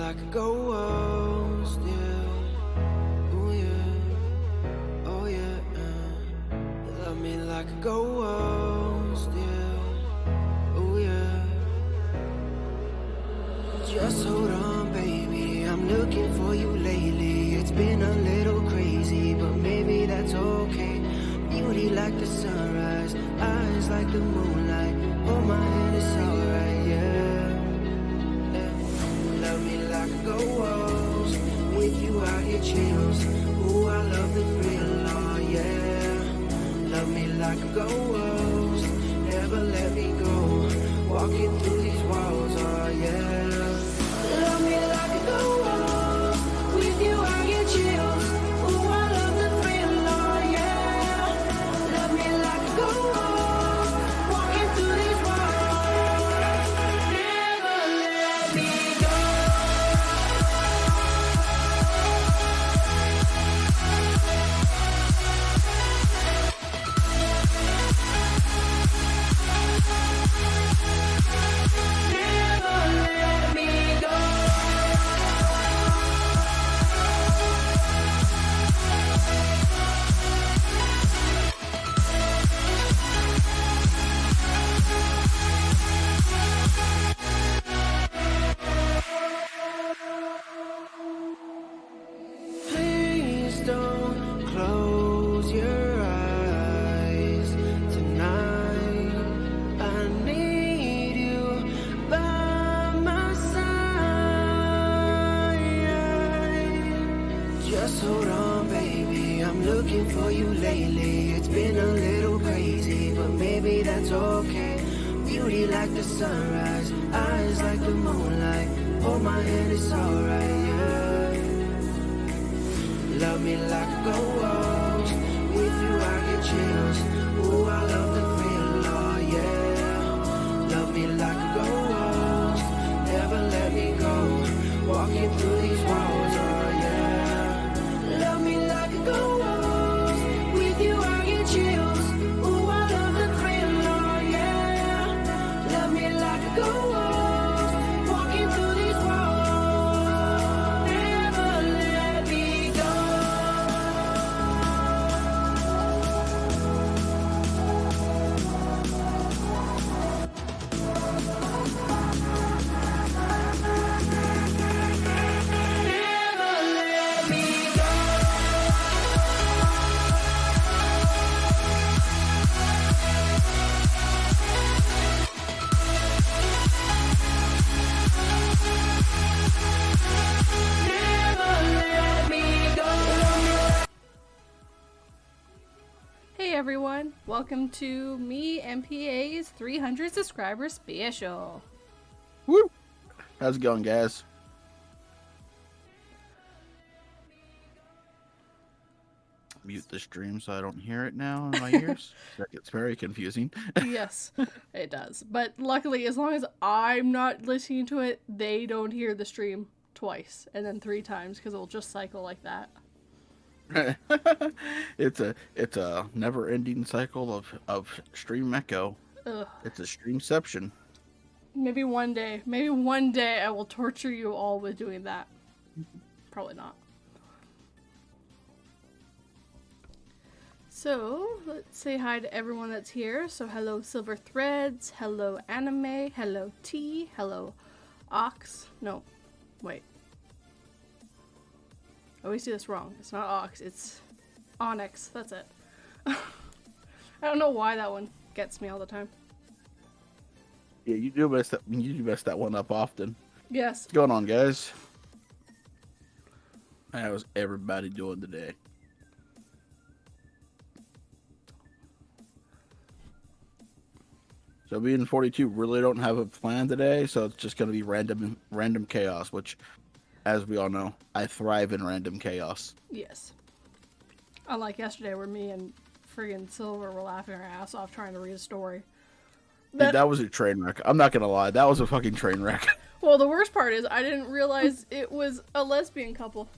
like a ghost, yeah. Oh yeah, oh yeah. You love me like a ghost, yeah. Oh yeah. Just hold on, baby. I'm looking for you lately. It's been a little crazy, but maybe that's okay. Beauty like the sunrise, eyes like the moonlight. Hold my hand, it's alright, yeah. Love me like a ghost. With you I get chills. Ooh, I love the thrill, oh yeah. Love me like a ghost. Never let me go. Walking through these walls, oh yeah. Love me like a ghost. With you I get chills. Ooh, I love the thrill, oh yeah. Love me like a ghost. Walking through these walls. Never let me go. Never let me go. Please don't close your eyes tonight. I need you by my side. Just hold on, baby. I'm looking for you lately. It's been a little crazy, but maybe that's okay. Beauty like the sunrise, eyes like the moonlight. Hold my hand, it's alright, yeah. Love me like a ghost. With you I get chills. Ooh, I love the thrill, oh yeah. Love me like a ghost. Never let me go. Walking through these walls, oh yeah. Love me like a ghost. With you I get chills. Ooh, I love the thrill, oh yeah. Love me like a ghost. Walking through these walls. Never let me go. Never let me go. Never let me go. Hey everyone, welcome to me MPA's 300 subscriber special. Woo! How's it going, guys? Mute the stream so I don't hear it now in my ears. That gets very confusing. Yes, it does. But luckily, as long as I'm not listening to it, they don't hear the stream twice and then 3 times because it'll just cycle like that. It's a never-ending cycle of stream echo. Ugh. It's a streamception. Maybe one day I will torture you all with doing that. Probably not. So, let's say hi to everyone that's here. So, hello Silver Threads, hello Anime, hello T, hello Ox. No, wait. I always do this wrong. It's not Ox, it's Onyx. That's it. I don't know why that one gets me all the time. Yeah, you do mess that one up often. Yes. What's going on, guys? How's everybody doing today? So me and 42 really don't have a plan today, so it's just going to be random chaos, which, as we all know, I thrive in random chaos. Yes. Unlike yesterday where me and friggin' Silver were laughing our ass off trying to read a story. Dude, that was a train wreck. I'm not going to lie. That was a fucking train wreck. Well, the worst part is I didn't realize it was a lesbian couple.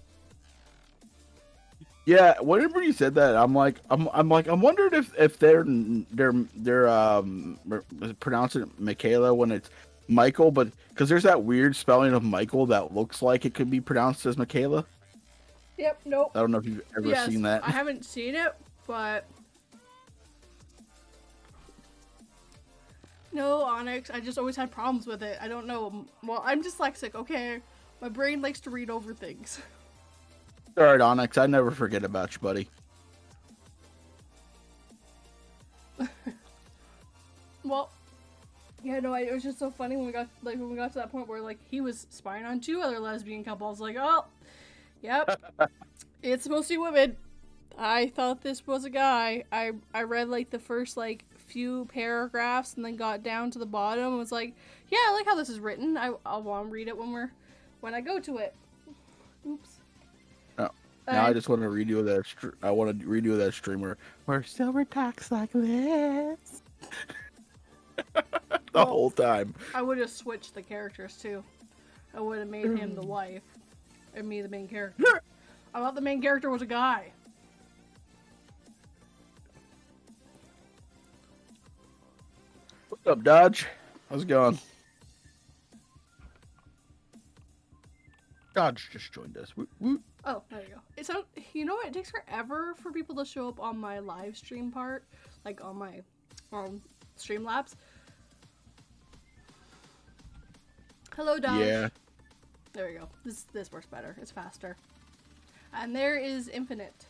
Yeah, whenever you said that, I'm wondering if they're pronouncing it Michaela when it's Michael, but because there's that weird spelling of Michael that looks like it could be pronounced as Michaela. Yep. Nope. I don't know if you've ever Yes, seen that. I haven't seen it, but no, Onyx. I just always had problems with it. I don't know. Well, I'm dyslexic. Okay, my brain likes to read over things. All right, Onyx. I never forget about you, buddy. Well, yeah, no, it was just so funny when we got to that point where like he was spying on 2 other lesbian couples. Like, oh, yep, it's supposed to be women. I thought this was a guy. I read like the first like few paragraphs and then got down to the bottom and was like, yeah, I like how this is written. I'll want to read it when I go to it. Oops. Oh, now I just want to redo that. I want to redo that streamer where Silver talks like this. The whole time. I would have switched the characters too. I would have made him the wife and me the main character. I thought the main character was a guy. What's up, Dodge? How's it going? Dodge just joined us. Woot, woot. Oh, there you go. It's you know what? It takes forever for people to show up on my live stream part, like on my Streamlabs. Hello, Dodge. Yeah. There we go. This works better. It's faster. And there is Infinite.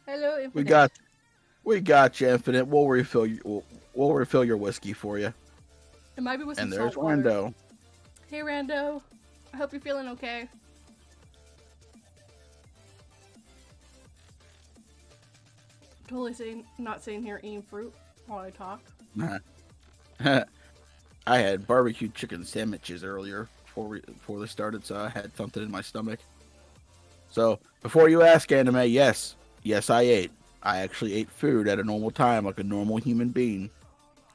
Hello, Infinite. We got you, Infinite. We'll refill your whiskey for you. It might be with And some there's salt water. Rando. Hey, Rando. I hope you're feeling okay. Totally not sitting here eating fruit while I talk. I had barbecue chicken sandwiches earlier before they started, so I had something in my stomach. So before you ask, Anime, yes, I ate. I actually ate food at a normal time, like a normal human being.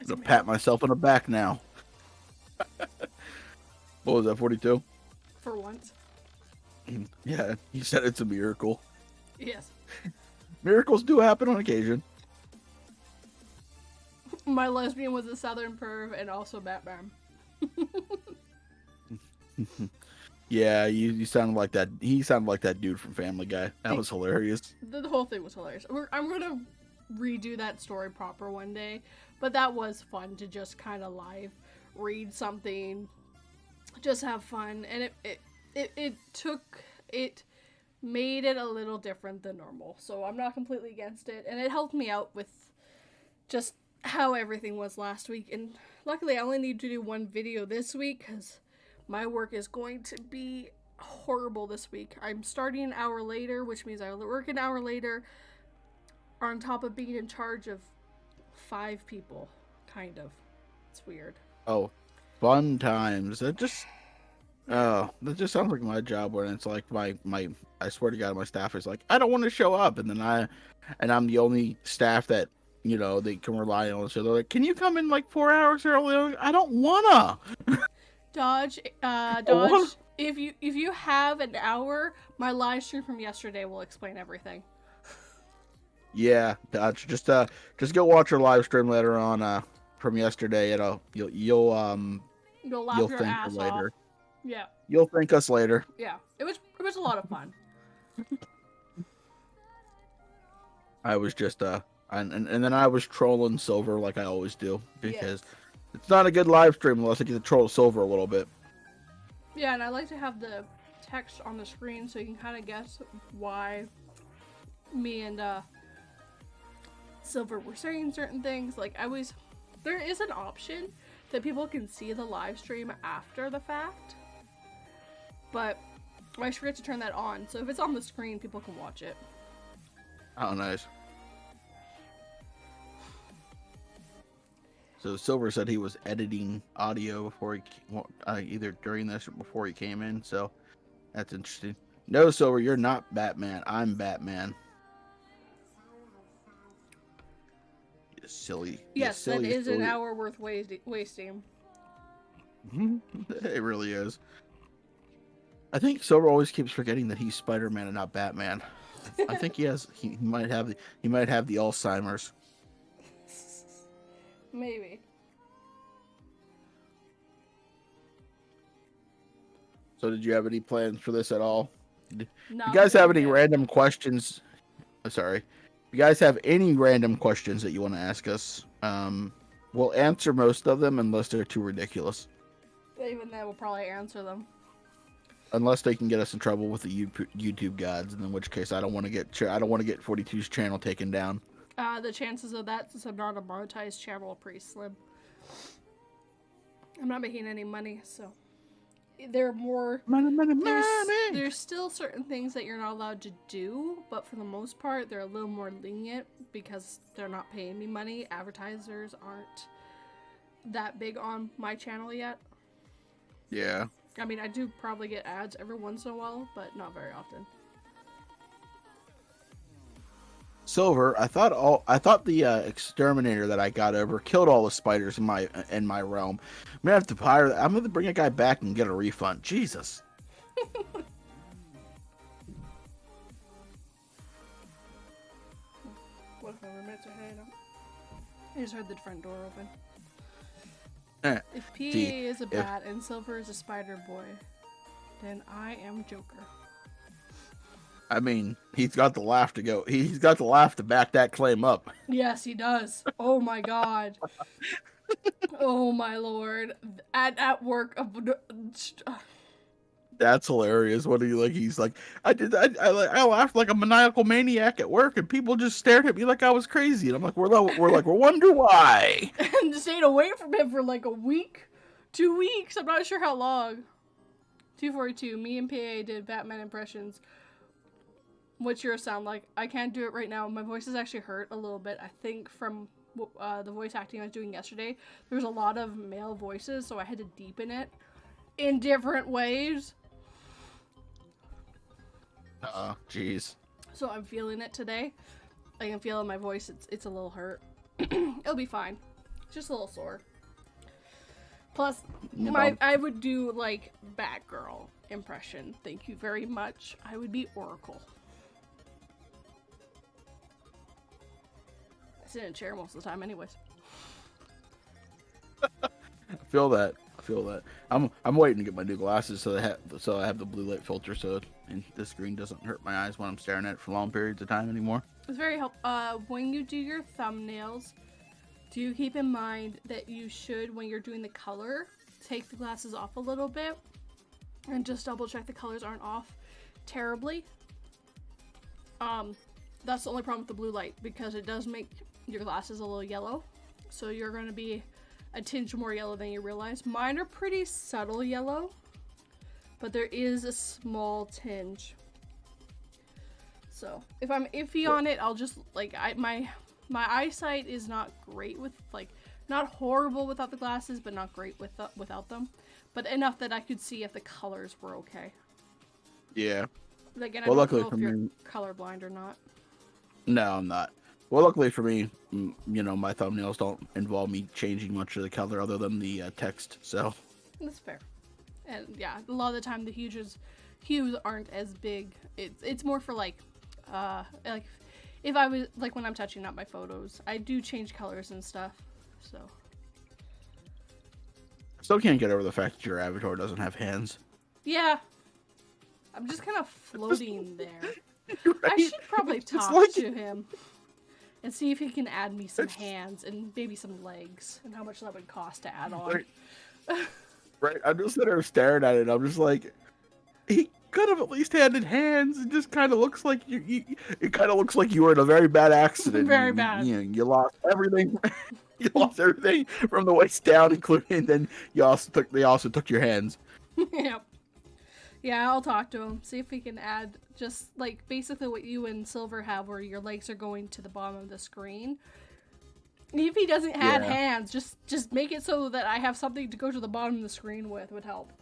I'm gonna pat myself on the back now. What was that, 42? For once. Yeah, you said it's a miracle. Yes. Miracles do happen on occasion. My lesbian was a Southern perv and also Batman. Yeah, you sounded like that. He sounded like that dude from Family Guy. That was hilarious. The whole thing was hilarious. I'm gonna redo that story proper one day, but that was fun to just kind of live read something, just have fun, and it made it a little different than normal. So I'm not completely against it, and it helped me out with just how everything was last week. And luckily, I only need to do one video this week because my work is going to be horrible this week. I'm starting an hour later, which means I work an hour later on top of being in charge of 5 people, kind of. It's weird. Oh, fun times. That just sounds like my job when it's like my I swear to God, my staff is like, I don't want to show up, and I'm the only staff that, you know, they can rely on. So they're like, can you come in like 4 hours early? I don't wanna. Dodge, if you have an hour, my live stream from yesterday will explain everything. Yeah, Dodge. Just go watch your live stream later on from yesterday. You'll laugh your thank ass us later. off. Yeah. You'll thank us later. Yeah. It was a lot of fun. I was just and then I was trolling Silver like I always do, because it's not a good live stream unless I get to troll Silver a little bit. Yeah, and I like to have the text on the screen so you can kind of guess why me and Silver were saying certain things. Like there is an option that people can see the live stream after the fact, but I forget to turn that on. So if it's on the screen, people can watch it. Oh, nice. So Silver said he was editing audio before either during this or before he came in. So that's interesting. No, Silver, you're not Batman. I'm Batman. You silly. Yes, that is an hour worth wasting. It really is. I think Silver always keeps forgetting that he's Spider-Man and not Batman. I think he might have the Alzheimer's. Maybe. So did you have any plans for this at all? No, You guys have any yeah. random questions? Sorry. If you guys have any random questions that you want to ask us, we'll answer most of them unless they're too ridiculous. Even then, we'll probably answer them. Unless they can get us in trouble with the YouTube gods, and in which case I don't want to get 42's channel taken down. The chances of that, since I'm not a monetized channel, are pretty slim. I'm not making any money, so there are more. There's still certain things that you're not allowed to do, but for the most part, they're a little more lenient because they're not paying me money. Advertisers aren't that big on my channel yet. Yeah. I mean, I do probably get ads every once in a while, but not very often. Silver, I thought the exterminator that I got over killed all the spiders in my realm. I'm gonna have to hire. I'm gonna bring a guy back and get a refund. Jesus. What if my roommates are hanging out? I just heard the front door open. If PA is a bat and Silver is a spider boy, then I am Joker. I mean, he's got the laugh to go. He's got the laugh to back that claim up. Yes, he does. Oh my god. Oh my lord. At work. That's hilarious. What are you like? He's like, I laughed like a maniacal maniac at work, and people just stared at me like I was crazy. And I'm like, we're wonder why. And stayed away from him for like a week, 2 weeks. I'm not sure how long. 242. Me and PA did Batman impressions. What's yours sound like? I can't do it right now. My voice is actually hurt a little bit. I think from the voice acting I was doing yesterday, there was a lot of male voices, so I had to deepen it in different ways. Jeez. So I'm feeling it today. I can feel in my voice it's a little hurt. It'll be fine. It's just a little sore. Plus, I would do like Batgirl impression. Thank you very much. I would be Oracle. I sit in a chair most of the time anyways. I feel that. I'm waiting to get my new glasses so I have the blue light filter so the screen doesn't hurt my eyes when I'm staring at it for long periods of time anymore. It's very helpful. When you do your thumbnails, do keep in mind that you should, when you're doing the color, take the glasses off a little bit and just double check the colors aren't off terribly. That's the only problem with the blue light, because it does make your glasses a little yellow. So you're going to be a tinge more yellow than you realize. Mine are pretty subtle yellow, but there is a small tinge. So if I'm iffy on it, I'll just like my eyesight is not great with not horrible without the glasses, but not great without them, but enough that I could see if the colors were okay. Yeah. Like, and Well, I don't luckily know for if you're me, colorblind or not. no, I'm not. Well, luckily for me, my thumbnails don't involve me changing much of the color other than the text. So That's fair. And yeah, a lot of the time the hues aren't as big. It's more for like if I was like when I'm touching up my photos, I do change colors and stuff. So still can't get over the fact that your avatar doesn't have hands. yeah, I'm just kind of floating there. Right? I should probably talk to him and see if he can add me some hands and maybe some legs, and how much that would cost to add on. Right. I'm just sitting there staring at it. I'm just like, he could have at least had hands. It just kind of looks like it kind of looks like you were in a very bad accident. Very bad. You lost everything. You lost everything from the waist down, including. Then they also took your hands. Yep. Yeah, I'll talk to him. See if we can add just like basically what you and Silver have, where your legs are going to the bottom of the screen. If he doesn't have hands, just make it so that I have something to go to the bottom of the screen with would help.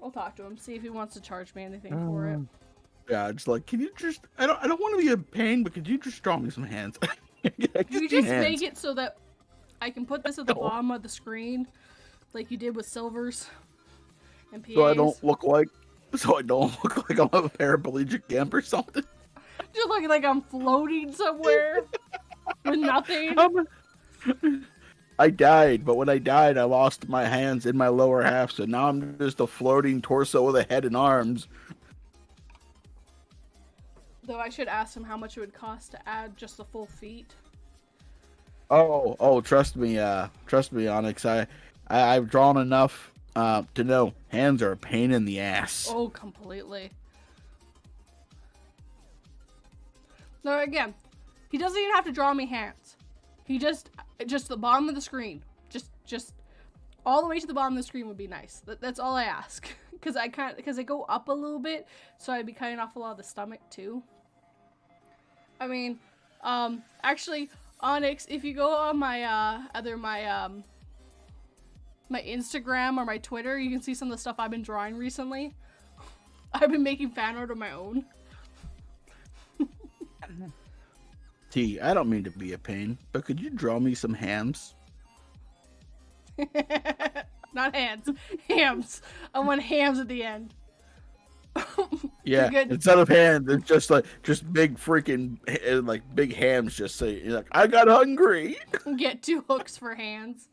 I'll talk to him, see if he wants to charge me anything for it. Yeah, just like, can you just? I don't want to be a pain, but could you just draw me some hands? You just make it so that I can put this at the bottom of the screen, like you did with Silver's and PA's. So I don't look like I'm a paraplegic gimp or something. Just looking like I'm floating somewhere with nothing. I died, but when I died, I lost my hands in my lower half, so now I'm just a floating torso with a head and arms. Though I should ask him how much it would cost to add just the full feet. Oh, trust me, Onyx. I've drawn enough to know hands are a pain in the ass. Oh, completely. No, again, he doesn't even have to draw me hands. He just the bottom of the screen. Just all the way to the bottom of the screen would be nice. That's all I ask. Because I go up a little bit, so I'd be cutting off a lot of the stomach too. I mean, actually, Onyx, if you go on my my Instagram or my Twitter, you can see some of the stuff I've been drawing recently. I've been making fan art of my own. T, I don't mean to be a pain, but could you draw me some hams? Not hands. Hams. I want hams at the end. Yeah, instead of hands, it's just big freaking like big hams. Just say you're like, I got hungry. Get 2 hooks for hands.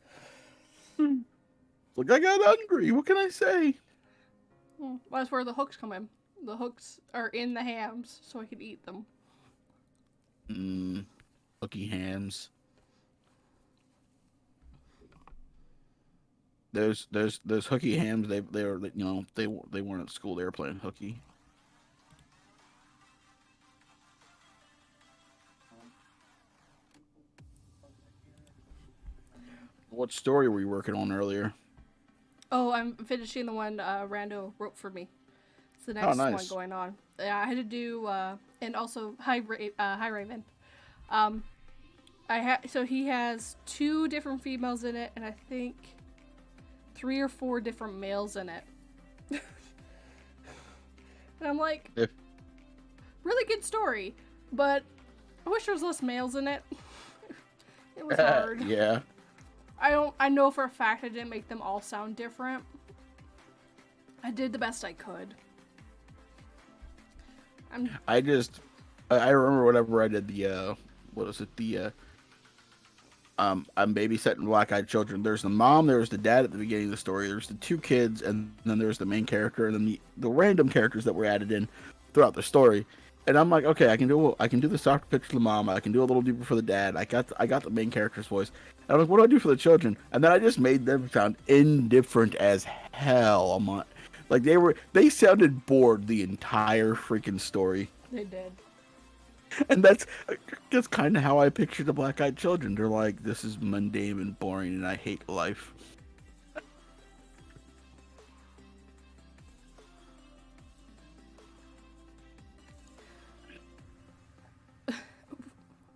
Look, I got hungry. What can I say? Well, that's where the hooks come in. The hooks are in the hams, so I can eat them. Hooky hams. Those hooky hams. They were they weren't at school. They were playing hooky. What story were you working on earlier? Oh, I'm finishing the one Rando wrote for me. It's the next one going on. Yeah, I had to do and also hi Raven. So he has 2 different females in it, and I think 3 or 4 different males in it. And I'm like, really good story, but I wish there was less males in it. It was hard. Yeah. I know for a fact I didn't make them all sound different. I did the best I could. I remember whenever I did the I'm babysitting black-eyed children. There's the mom, there's the dad at the beginning of the story, there's the 2 kids, and then there's the main character, and then the random characters that were added in throughout the story. And I'm like, okay, I can do the softer picture of the mom, I can do a little deeper for the dad. I got the main character's voice. And I was like, what do I do for the children? And then I just made them sound indifferent as hell. I'm like, they sounded bored the entire freaking story. They did. And that's kind of how I picture the black-eyed children. They're like, this is mundane and boring, and I hate life.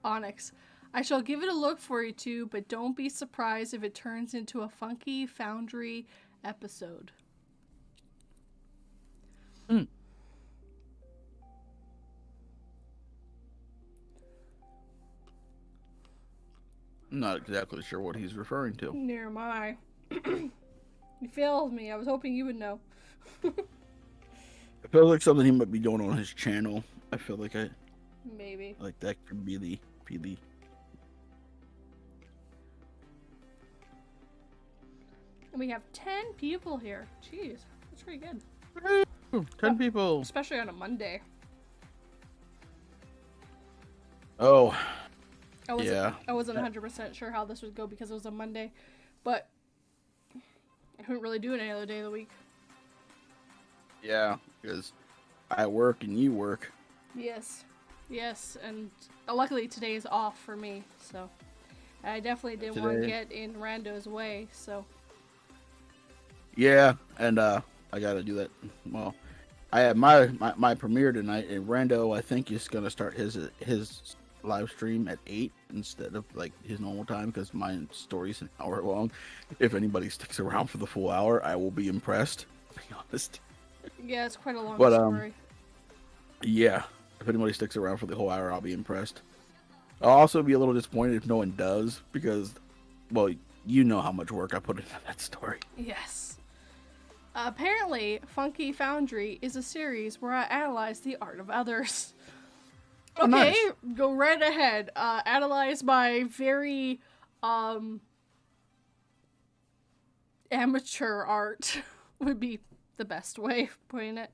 Onyx, I shall give it a look for you two, but don't be surprised if it turns into a Funky Foundry episode. Mm. I'm not exactly sure what he's referring to. Near my. You failed me. I was hoping you would know. It feels like something he might be doing on his channel. I feel like Maybe. like that could be the And we have 10 people here. Jeez, that's pretty good. 10 people. Especially on a Monday. Oh. I wasn't 100% sure how this would go because it was a Monday, but I couldn't really do it any other day of the week. Yeah, because I work and you work. Yes, and luckily today is off for me, so I definitely didn't want to get in Rando's way, so. Yeah, and I gotta do that. Well, I have my premiere tonight, and Rando, I think, is gonna start his live stream at 8 instead of like his normal time, because my story's an hour long. If anybody sticks around for the full hour, I will be impressed, to be honest. Yeah, it's quite a long story. Yeah, if anybody sticks around for the whole hour, I'll be impressed. I'll also be a little disappointed if no one does, because, well, you know how much work I put into that story. Yes. Apparently, Funky Foundry is a series where I analyze the art of others. Okay, nice. Go right ahead. Analyze my very amateur art would be the best way of putting it.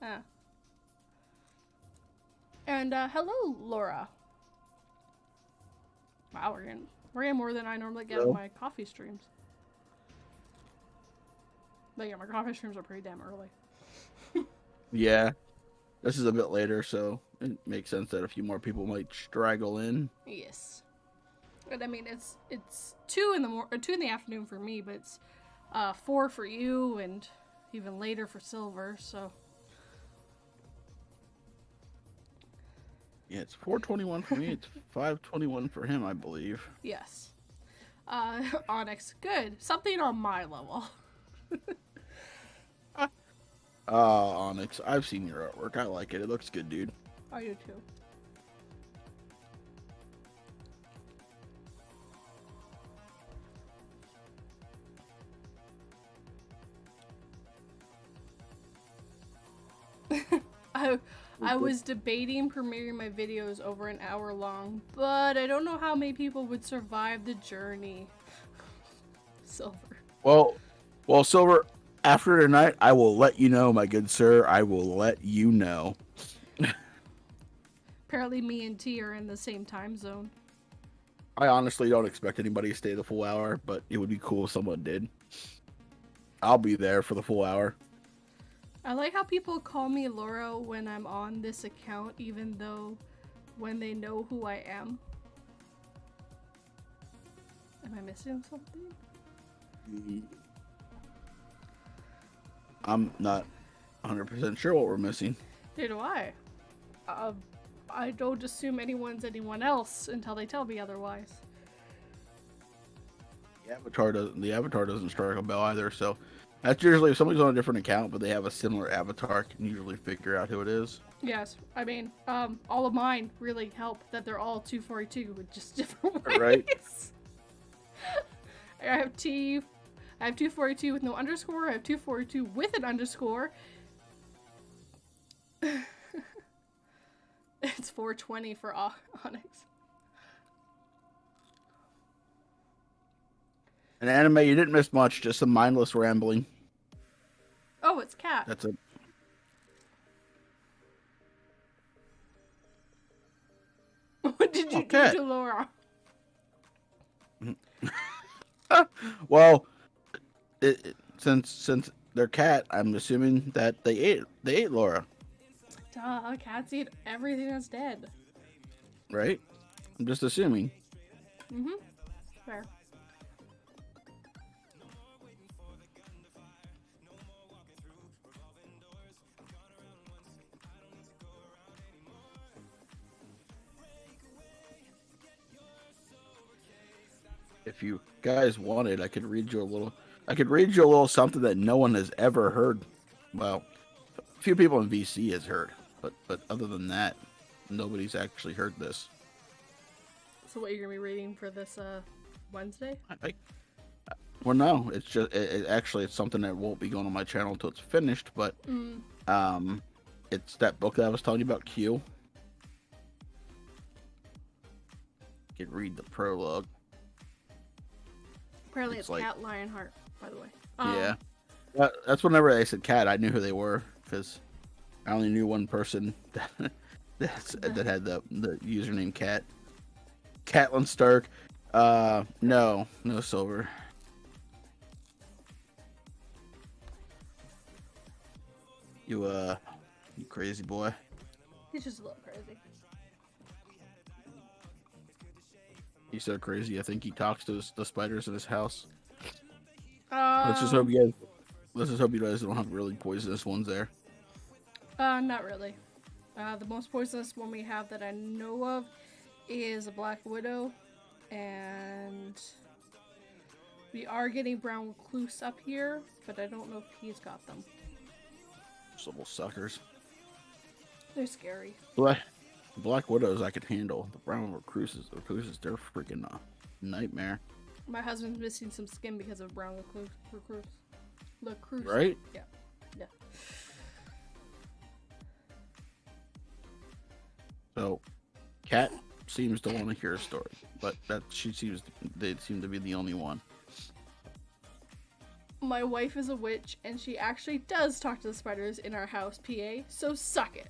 Ah. And hello, Laura. Wow, we're getting more than I normally get on my coffee streams. But yeah, my coffee streams are pretty damn early. Yeah. This is a bit later, so it makes sense that a few more people might straggle in. Yes. And I mean, it's 2 in the afternoon for me, but it's 4 for you, and even later for Silver. So Yeah, it's 4:21 for me. It's 5:21 for him, I believe. yes, Onyx, good, something on my level. Onyx, I've seen your artwork. I like it. It looks good, dude. I do too. I was debating premiering my videos over an hour long, but I don't know how many people would survive the journey. Silver. Well, Silver, after tonight, I will let you know, my good sir. I will let you know. Apparently me and T are in the same time zone. I honestly don't expect anybody to stay the full hour, but it would be cool if someone did. I'll be there for the full hour. I like how people call me Laura when I'm on this account, even though when they know who I am. Am I missing something? I'm not 100% sure what we're missing. Neither do I. I don't assume anyone's anyone else until they tell me otherwise. The avatar doesn't strike a bell either, so that's usually if somebody's on a different account but they have a similar avatar, I can usually figure out who it is. Yes, I mean, all of mine really help that they're all 242 with just different ways. Right. I have 242 with no underscore. I have 242 with an underscore. It's 420 for Onyx. An anime, you didn't miss much, just some mindless rambling. Oh, it's Cat. That's it. What did you do to Laura? Well, since they're cat, I'm assuming that they ate Laura. Duh, cats eat everything that's dead. Right? I'm just assuming. Mm-hmm. Fair. If you guys wanted, I could read you a little something that no one has ever heard. Well, a few people in VC has heard, but other than that, nobody's actually heard this. So what you're gonna be reading for this Wednesday? Well, no, it's just it's something that won't be going on my channel until it's finished. But it's that book that I was telling you about, Q. You can read the prologue. Apparently it's like, Cat Lionheart, by the way. Yeah, that's whenever they said cat, I knew who they were because I only knew one person that had the username cat. Catelyn Stark. No Silver. You crazy boy. He's just a little crazy. He's so crazy. I think he talks to the spiders in his house. Let's just hope you guys don't have really poisonous ones there. Not really. The most poisonous one we have that I know of is a Black Widow, and we are getting brown recluse up here, but I don't know if he's got them. Those little suckers. They're scary. Black Widows I could handle. The brown recluses, they're freaking nightmare. My husband's missing some skin because of brown recluse. Right? Yeah. So, Cat, seems to want to hear a story, but they seem to be the only one. My wife is a witch, and she actually does talk to the spiders in our house, PA, so suck it.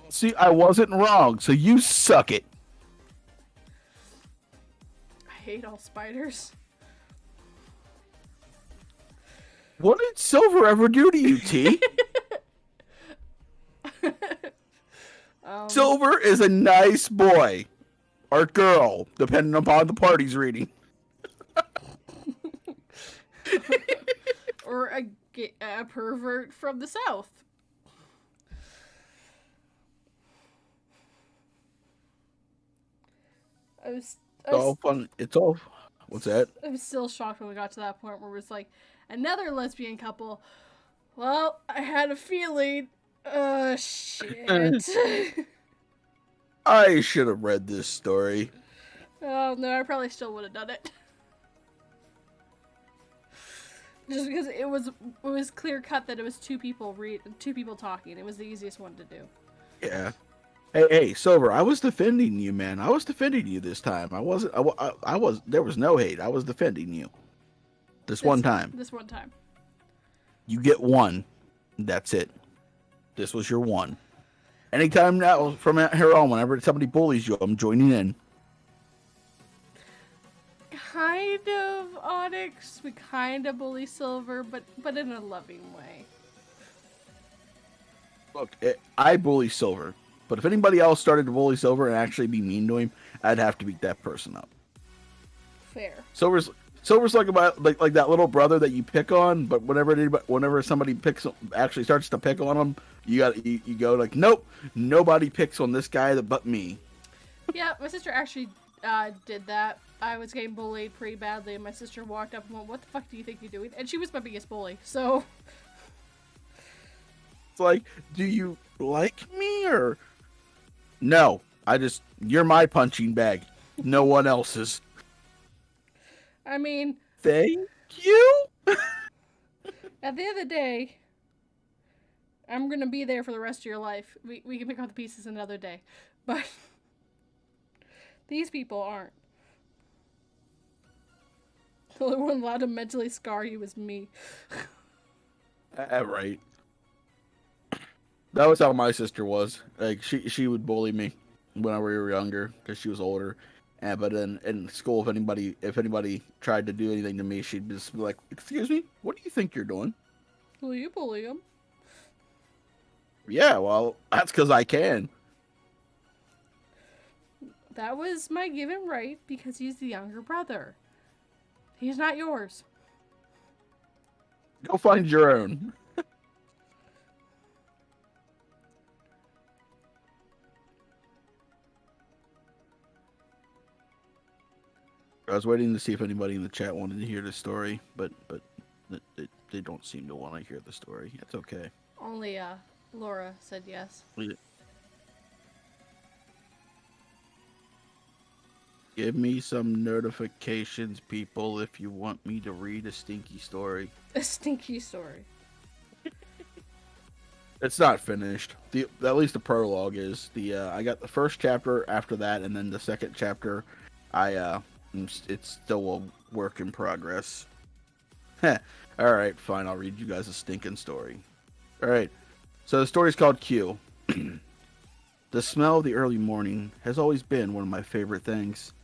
See, I wasn't wrong, so you suck it. I hate all spiders. What did Silver ever do to you, T? Silver is a nice boy. Or girl, depending upon the party's reading. Or a pervert from the south. It's all fun. It's all. What's that? I was still shocked when we got to that point where it was like another lesbian couple. Well, I had a feeling. Shit. I should have read this story. Oh no, I probably still would have done it. Just because it was clear cut that it was two people talking. It was the easiest one to do. Yeah. Hey, Silver, I was defending you, man. I was defending you this time. I wasn't. I was. There was no hate. I was defending you. This one time. This one time. You get one. That's it. This was your one. Anytime now from here on, whenever somebody bullies you, I'm joining in. Kind of, Onyx. We kind of bully Silver, but in a loving way. Look, I bully Silver, but if anybody else started to bully Silver and actually be mean to him, I'd have to beat that person up. Fair. Silver's like that little brother that you pick on, but whenever somebody actually starts to pick on him, you go like, nope, nobody picks on this guy but me. Yeah, my sister actually did that. I was getting bullied pretty badly, and my sister walked up and went, "What the fuck do you think you're doing?" And she was my biggest bully, so. It's like, do you like me or? No, you're my punching bag. No one else's. I mean. Thank you? At the end of the day, I'm gonna be there for the rest of your life. We can pick up the pieces another day. But. These people aren't. The only one allowed to mentally scar you is me. Right. That was how my sister was. Like she would bully me when we were younger because she was older. But in school, if anybody tried to do anything to me, she'd just be like, "Excuse me, what do you think you're doing?" Well, you bully him. Yeah, well, that's because I can. That was my given right because he's the younger brother. He's not yours. Go find your own. I was waiting to see if anybody in the chat wanted to hear the story, but they don't seem to want to hear the story. It's okay. Only Laura said yes. Give me some notifications, people, if you want me to read a stinky story. A stinky story. It's not finished. At least the prologue is. I got the first chapter after that, and then the second chapter, it's still a work in progress. All right, fine. I'll read you guys a stinking story. All right. So the story's called Q. The smell of the early morning has always been one of my favorite things.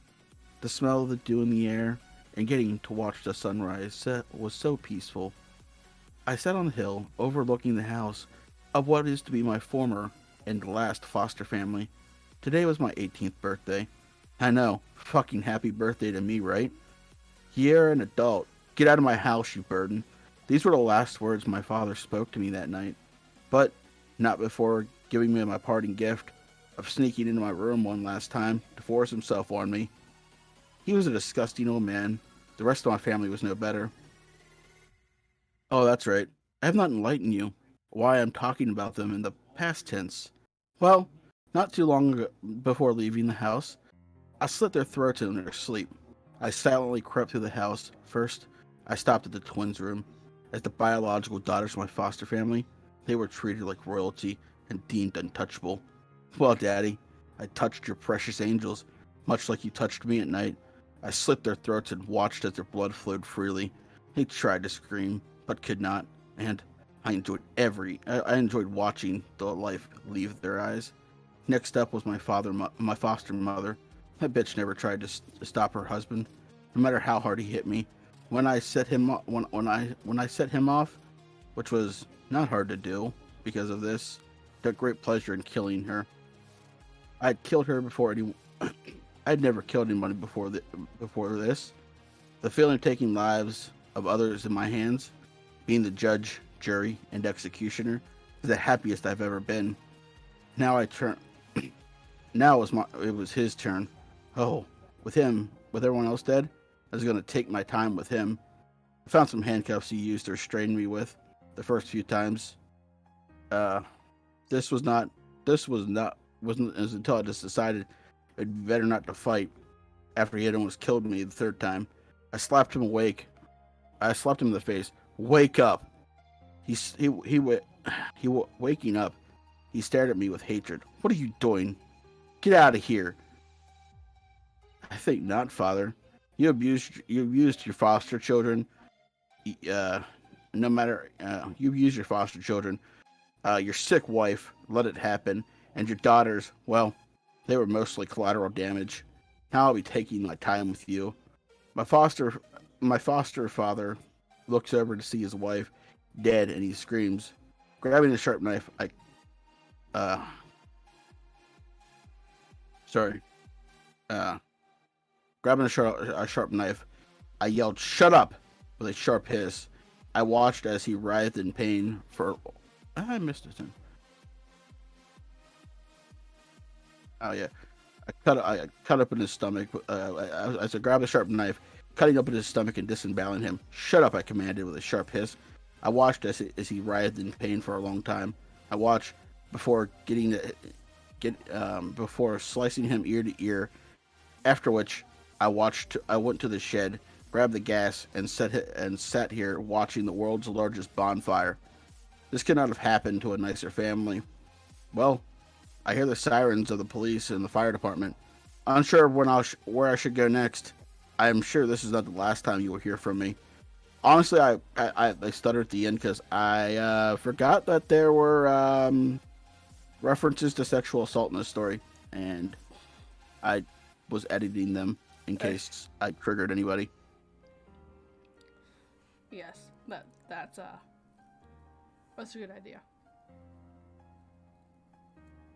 The smell of the dew in the air and getting to watch the sunrise was so peaceful. I sat on the hill overlooking the house of what is to be my former and last foster family. Today was my 18th birthday. I know, fucking happy birthday to me, right? You're an adult. Get out of my house, you burden. These were the last words my father spoke to me that night. But not before giving me my parting gift of sneaking into my room one last time to force himself on me. He was a disgusting old man. The rest of my family was no better. Oh, that's right. I have not enlightened you why I'm talking about them in the past tense. Well, not too long before leaving the house, I slit their throats in their sleep. I silently crept through the house. First, I stopped at the twins' room. As the biological daughters of my foster family, they were treated like royalty and deemed untouchable. Well, Daddy, I touched your precious angels, much like you touched me at night. I slit their throats and watched as their blood flowed freely. He tried to scream, but could not, and I enjoyed watching the life leave their eyes. Next up was my foster mother. That bitch never tried to stop her husband, no matter how hard he hit me. When I set him off, which was not hard to do because of this, took great pleasure in killing her. I'd killed her before any. I'd never killed anybody before this. The feeling of taking lives of others in my hands, being the judge, jury, and executioner, is the happiest I've ever been. Now it was his turn. Oh, with everyone else dead, I was going to take my time with him. I found some handcuffs he used to restrain me with the first few times. This wasn't until I just decided it'd be better not to fight after he had almost killed me the third time. I slapped him in the face. Wake up! Waking up. He stared at me with hatred. What are you doing? Get out of here! I think not, Father. You abused your foster children. You abused your foster children. Your sick wife let it happen, and your daughters, well, they were mostly collateral damage. Now I'll be taking my time with you. My foster father looks over to see his wife dead, and he screams. Grabbing a sharp knife, grabbing a sharp knife, I yelled, "Shut up!" with a sharp hiss. I watched as he writhed in pain for... I missed it. Oh, yeah. I cut up in his stomach. As I grabbed a sharp knife, cutting up in his stomach and disemboweling him. "Shut up," I commanded with a sharp hiss. I watched as he writhed in pain for a long time. I watched before before slicing him ear to ear. After which, I went to the shed, grabbed the gas, and sat here watching the world's largest bonfire. This could not have happened to a nicer family. Well, I hear the sirens of the police and the fire department. Unsure of where I should go next. I am sure this is not the last time you will hear from me. Honestly, I stuttered at the end because I forgot that there were references to sexual assault in this story, and I was editing them in case I triggered anybody. Yes, that's a good idea.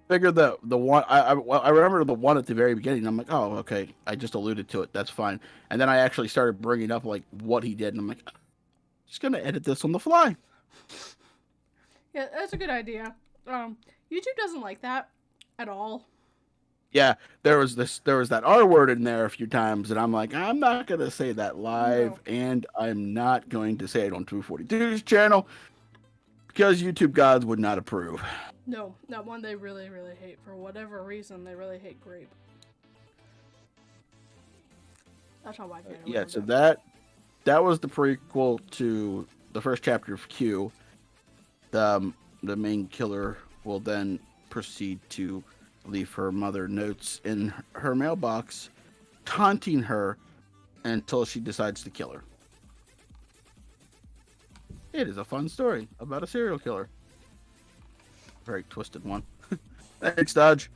Figured the one I remember the one at the very beginning. I'm like, oh, okay, I just alluded to it. That's fine. And then I actually started bringing up like what he did, and I'm like, just gonna edit this on the fly. Yeah, that's a good idea. YouTube doesn't like that at all. Yeah, there was that R word in there a few times, and I'm like, I'm not gonna say that live, and I'm not going to say it on 242's channel because YouTube gods would not approve. No, that one they really, really hate. For whatever reason, they really hate grape. That's how I get it. Yeah, so that was the prequel to the first chapter of Q. The main killer will then proceed to leave her mother notes in her mailbox, taunting her until she decides to kill her. It is a fun story about a serial killer. Very twisted one. Thanks, Dodge.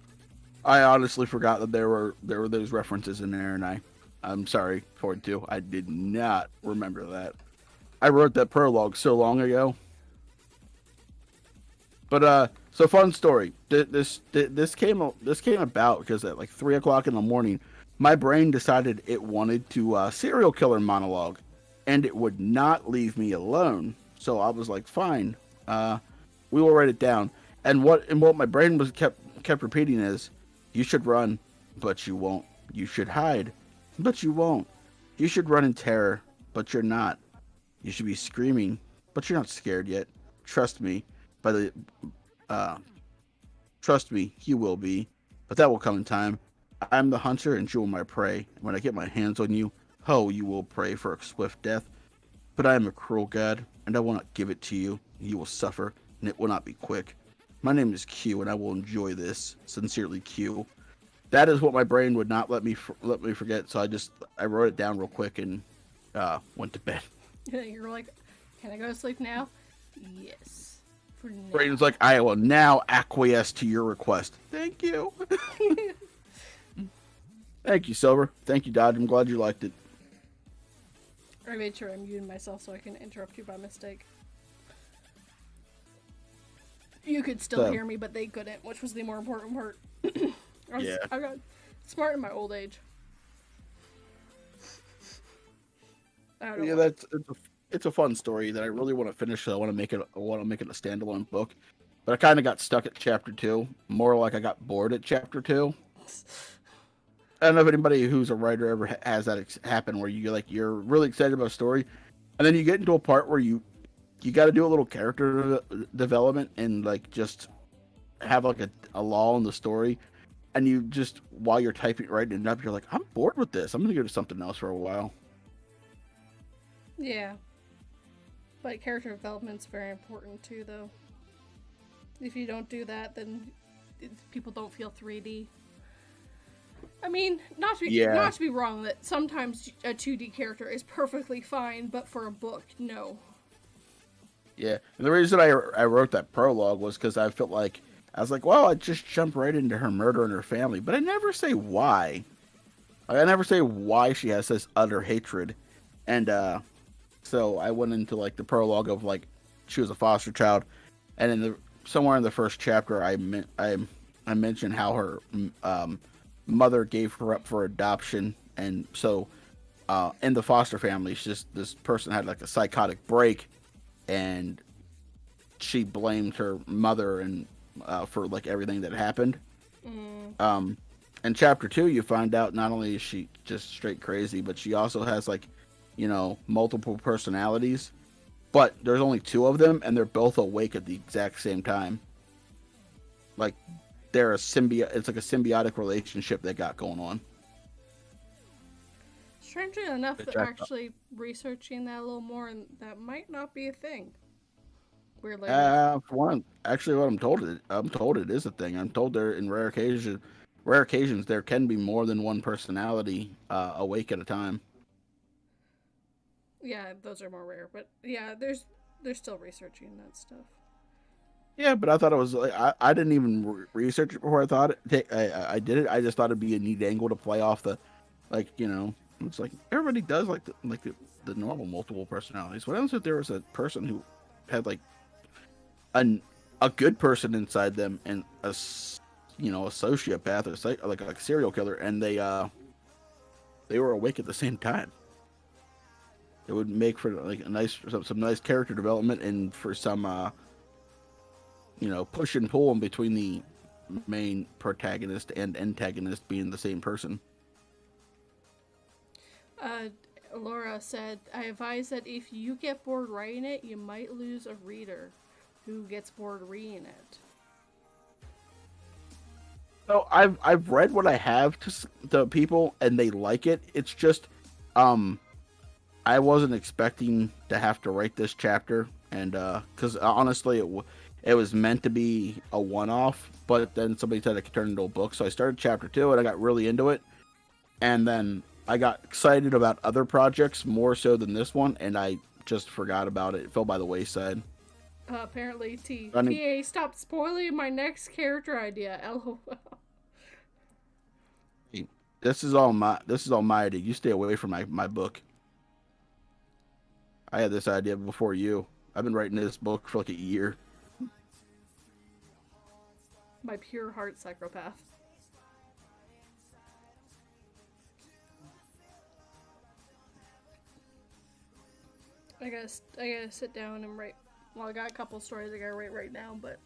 I honestly forgot that there were those references in there, and I'm sorry for it too. I did not remember that. I wrote that prologue so long ago. But so fun story. This came about because at like 3 o'clock in the morning, my brain decided it wanted to serial killer monologue, and it would not leave me alone. So I was like, fine, we will write it down. And what my brain was kept repeating is, you should run, but you won't. You should hide, but you won't. You should run in terror, but you're not. You should be screaming, but you're not scared yet. Trust me. Trust me, you will be, but that will come in time. I am the hunter, and you are my prey. When I get my hands on you, you will pray for a swift death. But I am a cruel god, and I will not give it to you. You will suffer, and it will not be quick. My name is Q, and I will enjoy this. Sincerely, Q. that is what my brain would not let me forget. So I wrote it down real quick and went to bed. You're like, can I go to sleep now? Yes. For now. Brain's like, I will now acquiesce to your request. Thank you. Thank you, Silver. Thank you, Dodge. I'm glad you liked it. I made sure I muted myself so I can interrupt you by mistake. You could still hear me, but they couldn't, which was the more important part. I got smart in my old age. Yeah, it's a fun story that I really want to finish. So I want to make it a standalone book, but I kind of got stuck at chapter 2. More like I got bored at chapter 2. I don't know if anybody who's a writer ever has that happen where you're really excited about a story, and then you get into a part where you got to do a little character development and like just have like a lull in the story, and you just while you're writing it up, you're like, I'm bored with this. I'm gonna go to something else for a while. Yeah. But character development's very important too, though. If you don't do that, then people don't feel 3D. I mean, not to be wrong, that sometimes a 2D character is perfectly fine, but for a book, no. Yeah, and the reason I wrote that prologue was because I felt like, I was like, well, I just jumped right into her murdering her family, but I never say why. I never say why she has this utter hatred, and so I went into like the prologue of like she was a foster child, and somewhere in the first chapter, I mentioned how her mother gave her up for adoption, and so in the foster family, this person had like a psychotic break, and she blamed her mother and for like everything that happened. In chapter 2, you find out not only is she just straight crazy, but she also has like, multiple personalities, but there's only 2 of them, and they're both awake at the exact same time. Like they're it's like a symbiotic relationship they got going on. Strangely enough, actually researching that a little more, and that might not be a thing. Weirdly. For one, actually, what I'm told it is a thing. I'm told there in rare occasions there can be more than one personality awake at a time. Yeah, those are more rare, but yeah, they're still researching that stuff. Yeah, but I thought it was like I didn't even research it before I thought it. I did it. I just thought it'd be a neat angle to play off the, like, it's like everybody does like the normal multiple personalities. What else if there was a person who had like a good person inside them and a sociopath or like a serial killer, and they were awake at the same time? It would make for like some nice character development, and for some push and pull in between the main protagonist and antagonist being the same person. Laura said, I advise that if you get bored writing it, you might lose a reader who gets bored reading it. So I've read what I have to people, and they like it. It's just I wasn't expecting to have to write this chapter, and because honestly it was meant to be a one-off, but then somebody said it could turn into a book, so I started chapter 2 and I got really into it, and then I got excited about other projects more so than this one, and I just forgot about it. It fell by the wayside. Apparently, TA, stop spoiling my next character idea. LOL. This is all my idea. You stay away from my book. I had this idea before you. I've been writing this book for like a year. My pure heart psychopath. I gotta sit down and write. Well, I got a couple stories I gotta write right now, but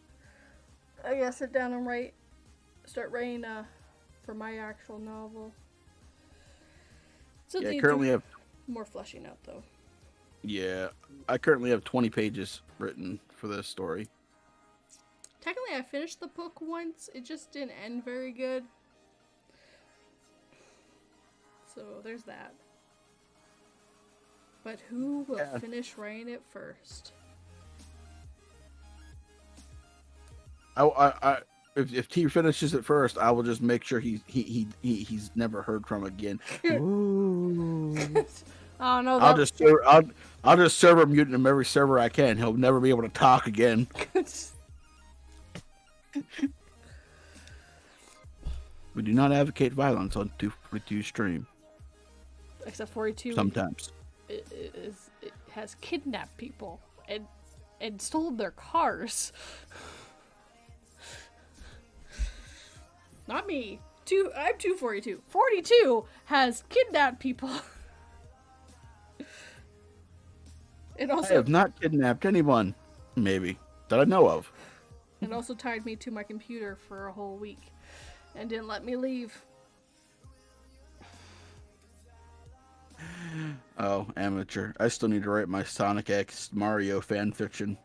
I gotta sit down and start writing for my actual novel. So yeah, I currently have more fleshing out though. Yeah, I currently have 20 pages written for this story. Technically, I finished the book once. It just didn't end very good. So there's that. But who will finish writing it first? if T finishes it first, I will just make sure he's never heard from again. Ooh. Oh no, I'll just server mute him every server I can. He'll never be able to talk again. We do not advocate violence on 242 stream. Except 42. Sometimes. It has kidnapped people and stole their cars. Not me. I'm 242. 42 has kidnapped people. It I also have not kidnapped anyone, maybe, that I know of. It also tied me to my computer for a whole week and didn't let me leave. Oh, amateur. I still need to write my Sonic X Mario fanfiction.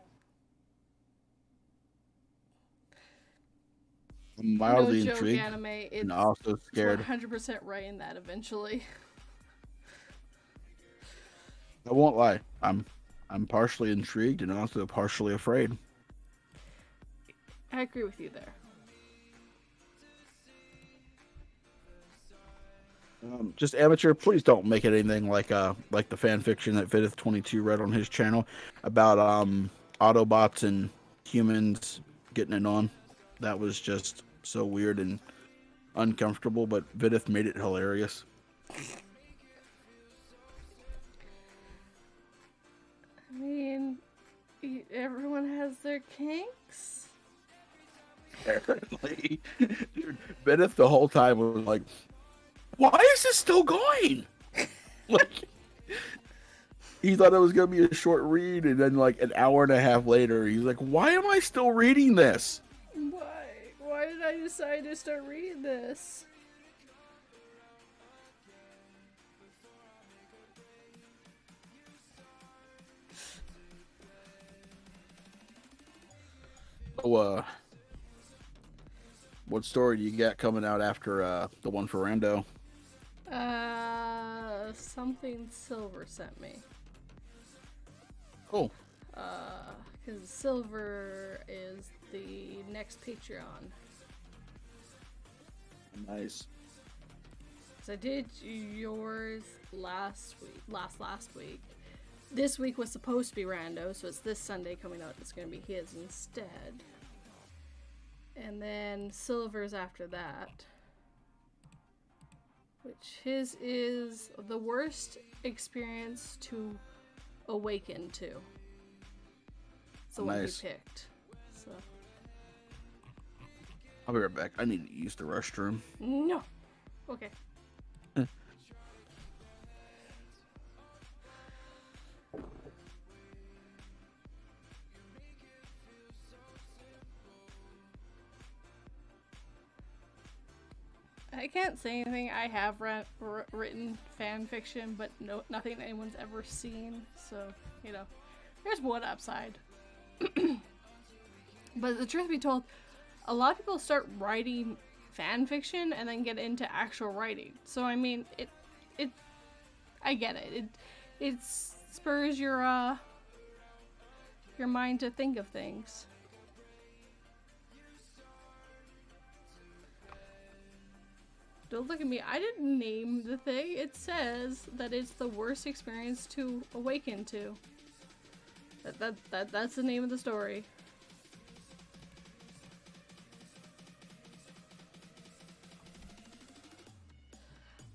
I'm mildly No joke, intrigued anime. It's and also scared. 100% writing that eventually. I won't lie. I'm partially intrigued and also partially afraid. I agree with you there. Just amateur, please don't make it anything like the fan fiction that Vidith22 read on his channel about Autobots and humans getting it on. That was just so weird and uncomfortable, but Vidith made it hilarious. I mean, everyone has their kinks. Apparently, dude, Vidith the whole time was like, "Why is this still going?" Like, he thought it was gonna be a short read, and then like an hour and a half later, he's like, "Why am I still reading this?" Why did I decide to start reading this? So, what story do you got coming out after the one for Rando? Something Silver sent me. Cool. Because Silver is the next Patreon. Nice. So I did yours last week. This week was supposed to be Rando, so it's this Sunday coming out. It's going to be his instead. And then Silver's after that. Which his is the worst experience to awaken to. It's the one he Nice. picked. So. I'll be right back. I need to use the restroom. No. Okay. I can't say anything. I have written fan fiction, but nothing anyone's ever seen. So, there's one upside. But the truth be told, a lot of people start writing fan fiction and then get into actual writing. So I mean, I get it. It spurs your mind to think of things. Don't look at me. I didn't name the thing. It says that it's the worst experience to awaken to. That's the name of the story.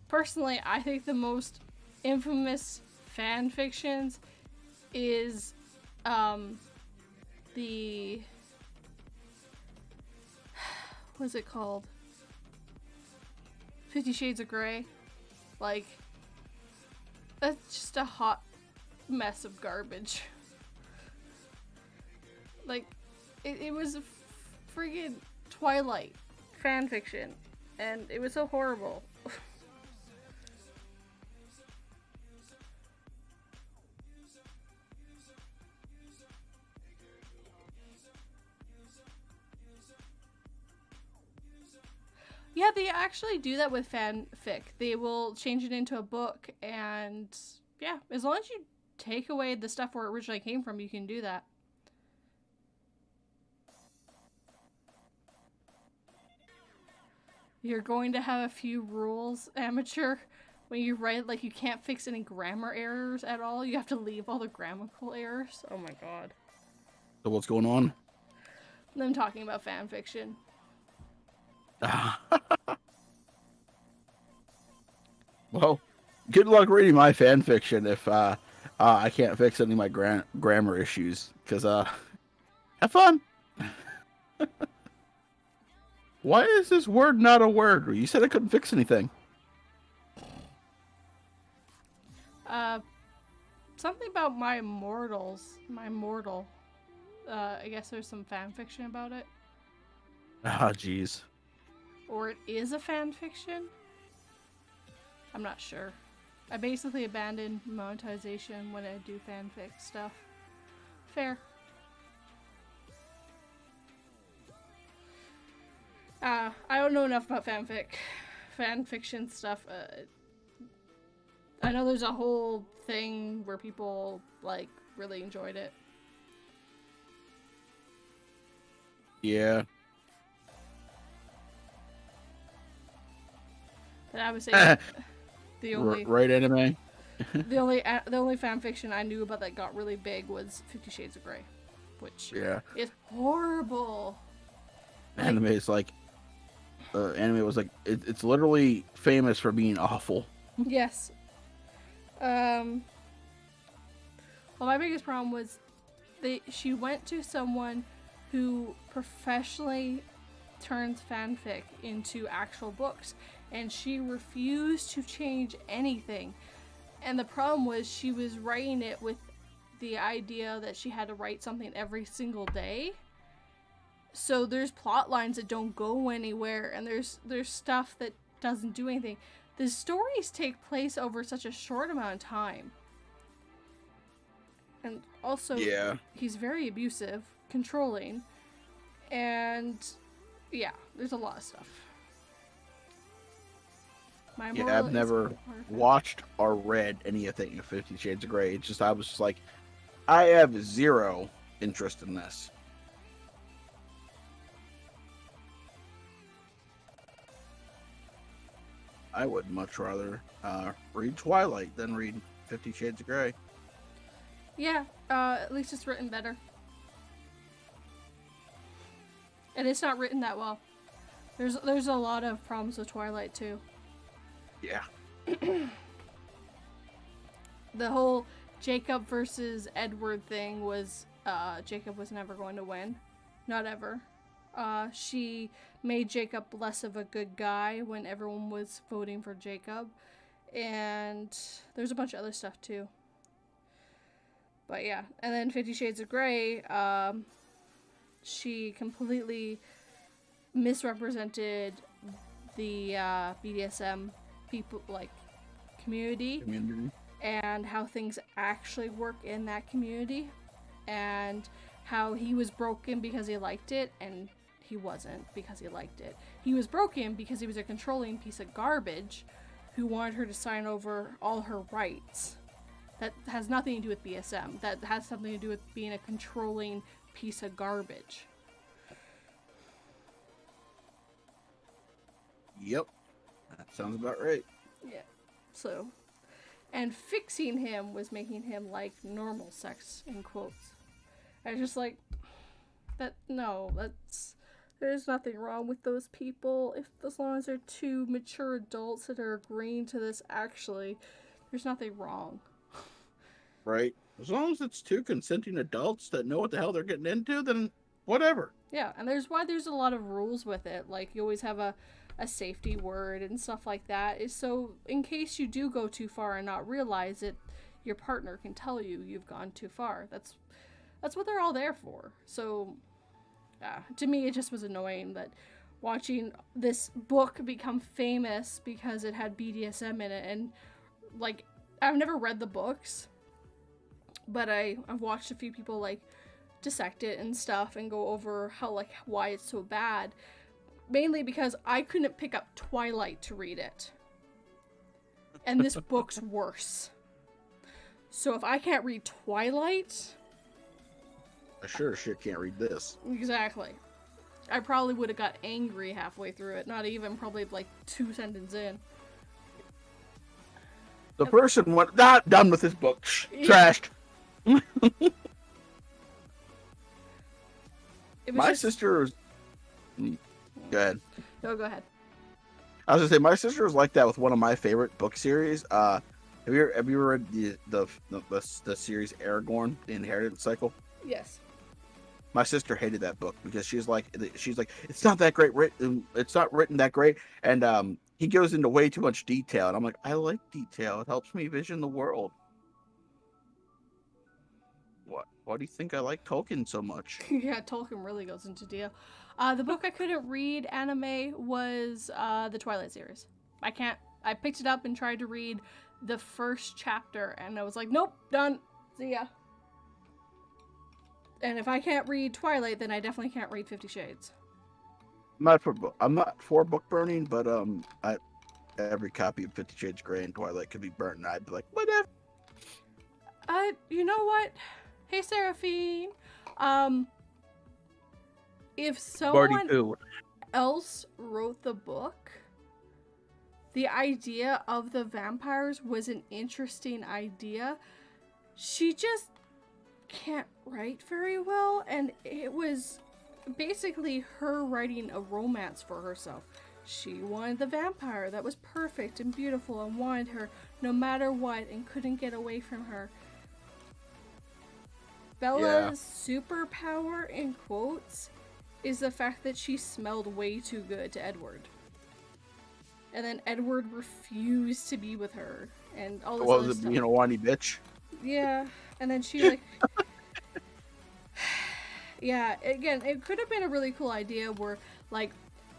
Personally, I think the most infamous fan fictions is the what's it called? 50 Shades of Grey. Like, that's just a hot mess of garbage. Like, it was a friggin' Twilight fanfiction, and it was so horrible. Yeah, they actually do that with fanfic. They will change it into a book, and yeah, as long as you take away the stuff where it originally came from, you can do that. You're going to have a few rules, amateur. When you write, like, you can't fix any grammar errors at all. You have to leave all the grammatical errors. Oh my god. So what's going on? I'm talking about fan fiction. Well, good luck reading my fan fiction if I can't fix any of my grammar issues. Because have fun. Why is this word not a word? You said I couldn't fix anything. Something about my mortals. My mortal. I guess there's some fan fiction about it. Ah, jeez. Or it is a fan fiction? I'm not sure. I basically abandon monetization when I do fanfic stuff. Fair. I don't know enough about fan fiction stuff. I know there's a whole thing where people, like, really enjoyed it. Yeah. But I would say the only Right, anime? the only fan fiction I knew about that got really big was 50 Shades of Grey, which is horrible. Anime is like, anime was like, it's literally famous for being awful. Yes. Well, my biggest problem was she went to someone who professionally turns fanfic into actual books, and she refused to change anything. And the problem was she was writing it with the idea that she had to write something every single day. So there's plot lines that don't go anywhere, and there's stuff that doesn't do anything. The stories take place over such a short amount of time. And also, he's very abusive, controlling, and yeah, there's a lot of stuff. I've never watched or read anything of 50 Shades of Grey. It's just, I was just like, I have zero interest in this. I would much rather read Twilight than read 50 Shades of Grey. Yeah, at least it's written better. And it's not written that well. There's a lot of problems with Twilight too. Yeah. The whole Jacob versus Edward thing was Jacob was never going to win. Not ever. She made Jacob less of a good guy when everyone was voting for Jacob. And there's a bunch of other stuff too. But yeah, and then 50 Shades of Grey, she completely misrepresented the BDSM people, like, community and how things actually work in that community, and how he was broken because he liked it, and he wasn't because he liked it. He was broken because he was a controlling piece of garbage who wanted her to sign over all her rights. That has nothing to do with BSM. That has something to do with being a controlling piece of garbage. Yep. That sounds about right. Yeah. So, and fixing him was making him like normal sex, in quotes. I just like, there's nothing wrong with those people. As long as they're two mature adults that are agreeing to this, actually, there's nothing wrong. Right. As long as it's two consenting adults that know what the hell they're getting into, then whatever. Yeah, and there's a lot of rules with it. Like, you always have a safety word and stuff like that, is so in case you do go too far and not realize it, your partner can tell you've gone too far. That's what they're all there for. So, to me, it just was annoying that watching this book become famous because it had BDSM in it, and like, I've never read the books, but I've watched a few people like dissect it and stuff and go over how, like, why it's so bad. Mainly because I couldn't pick up Twilight to read it. And this book's worse. So if I can't read Twilight, I sure as shit can't read this. exactly. I probably would have got angry halfway through it. Not even probably like 2 sentences in. The person went, not done with this book. Yeah. Trashed. It was My just... sister was. Go ahead. No, go ahead. I was gonna say my sister was like that with one of my favorite book series. Have you ever read the series Aragorn, The Inheritance Cycle? Yes. My sister hated that book because she's like it's not that great written. It's not written that great, and he goes into way too much detail, and I'm like, I like detail. It helps me vision the world. What? Why do you think I like Tolkien so much? Yeah, Tolkien really goes into detail. The book I couldn't read anime was the Twilight series. I picked it up and tried to read the first chapter, and I was like, nope, done. See ya. And if I can't read Twilight, then I definitely can't read 50 Shades. I'm not for book burning, but every copy of 50 Shades Grey and Twilight could be burnt, and I'd be like, whatever. You know what? Hey, Seraphine. If someone else wrote the book, the idea of the vampires was an interesting idea. She just can't write very well, and it was basically her writing a romance for herself. She wanted the vampire that was perfect and beautiful and wanted her no matter what and couldn't get away from her. Bella's superpower, in quotes, is the fact that she smelled way too good to Edward. And then Edward refused to be with her. And all this other stuff. Whiny bitch? Yeah. And then she, like... Yeah, again, it could have been a really cool idea where, like,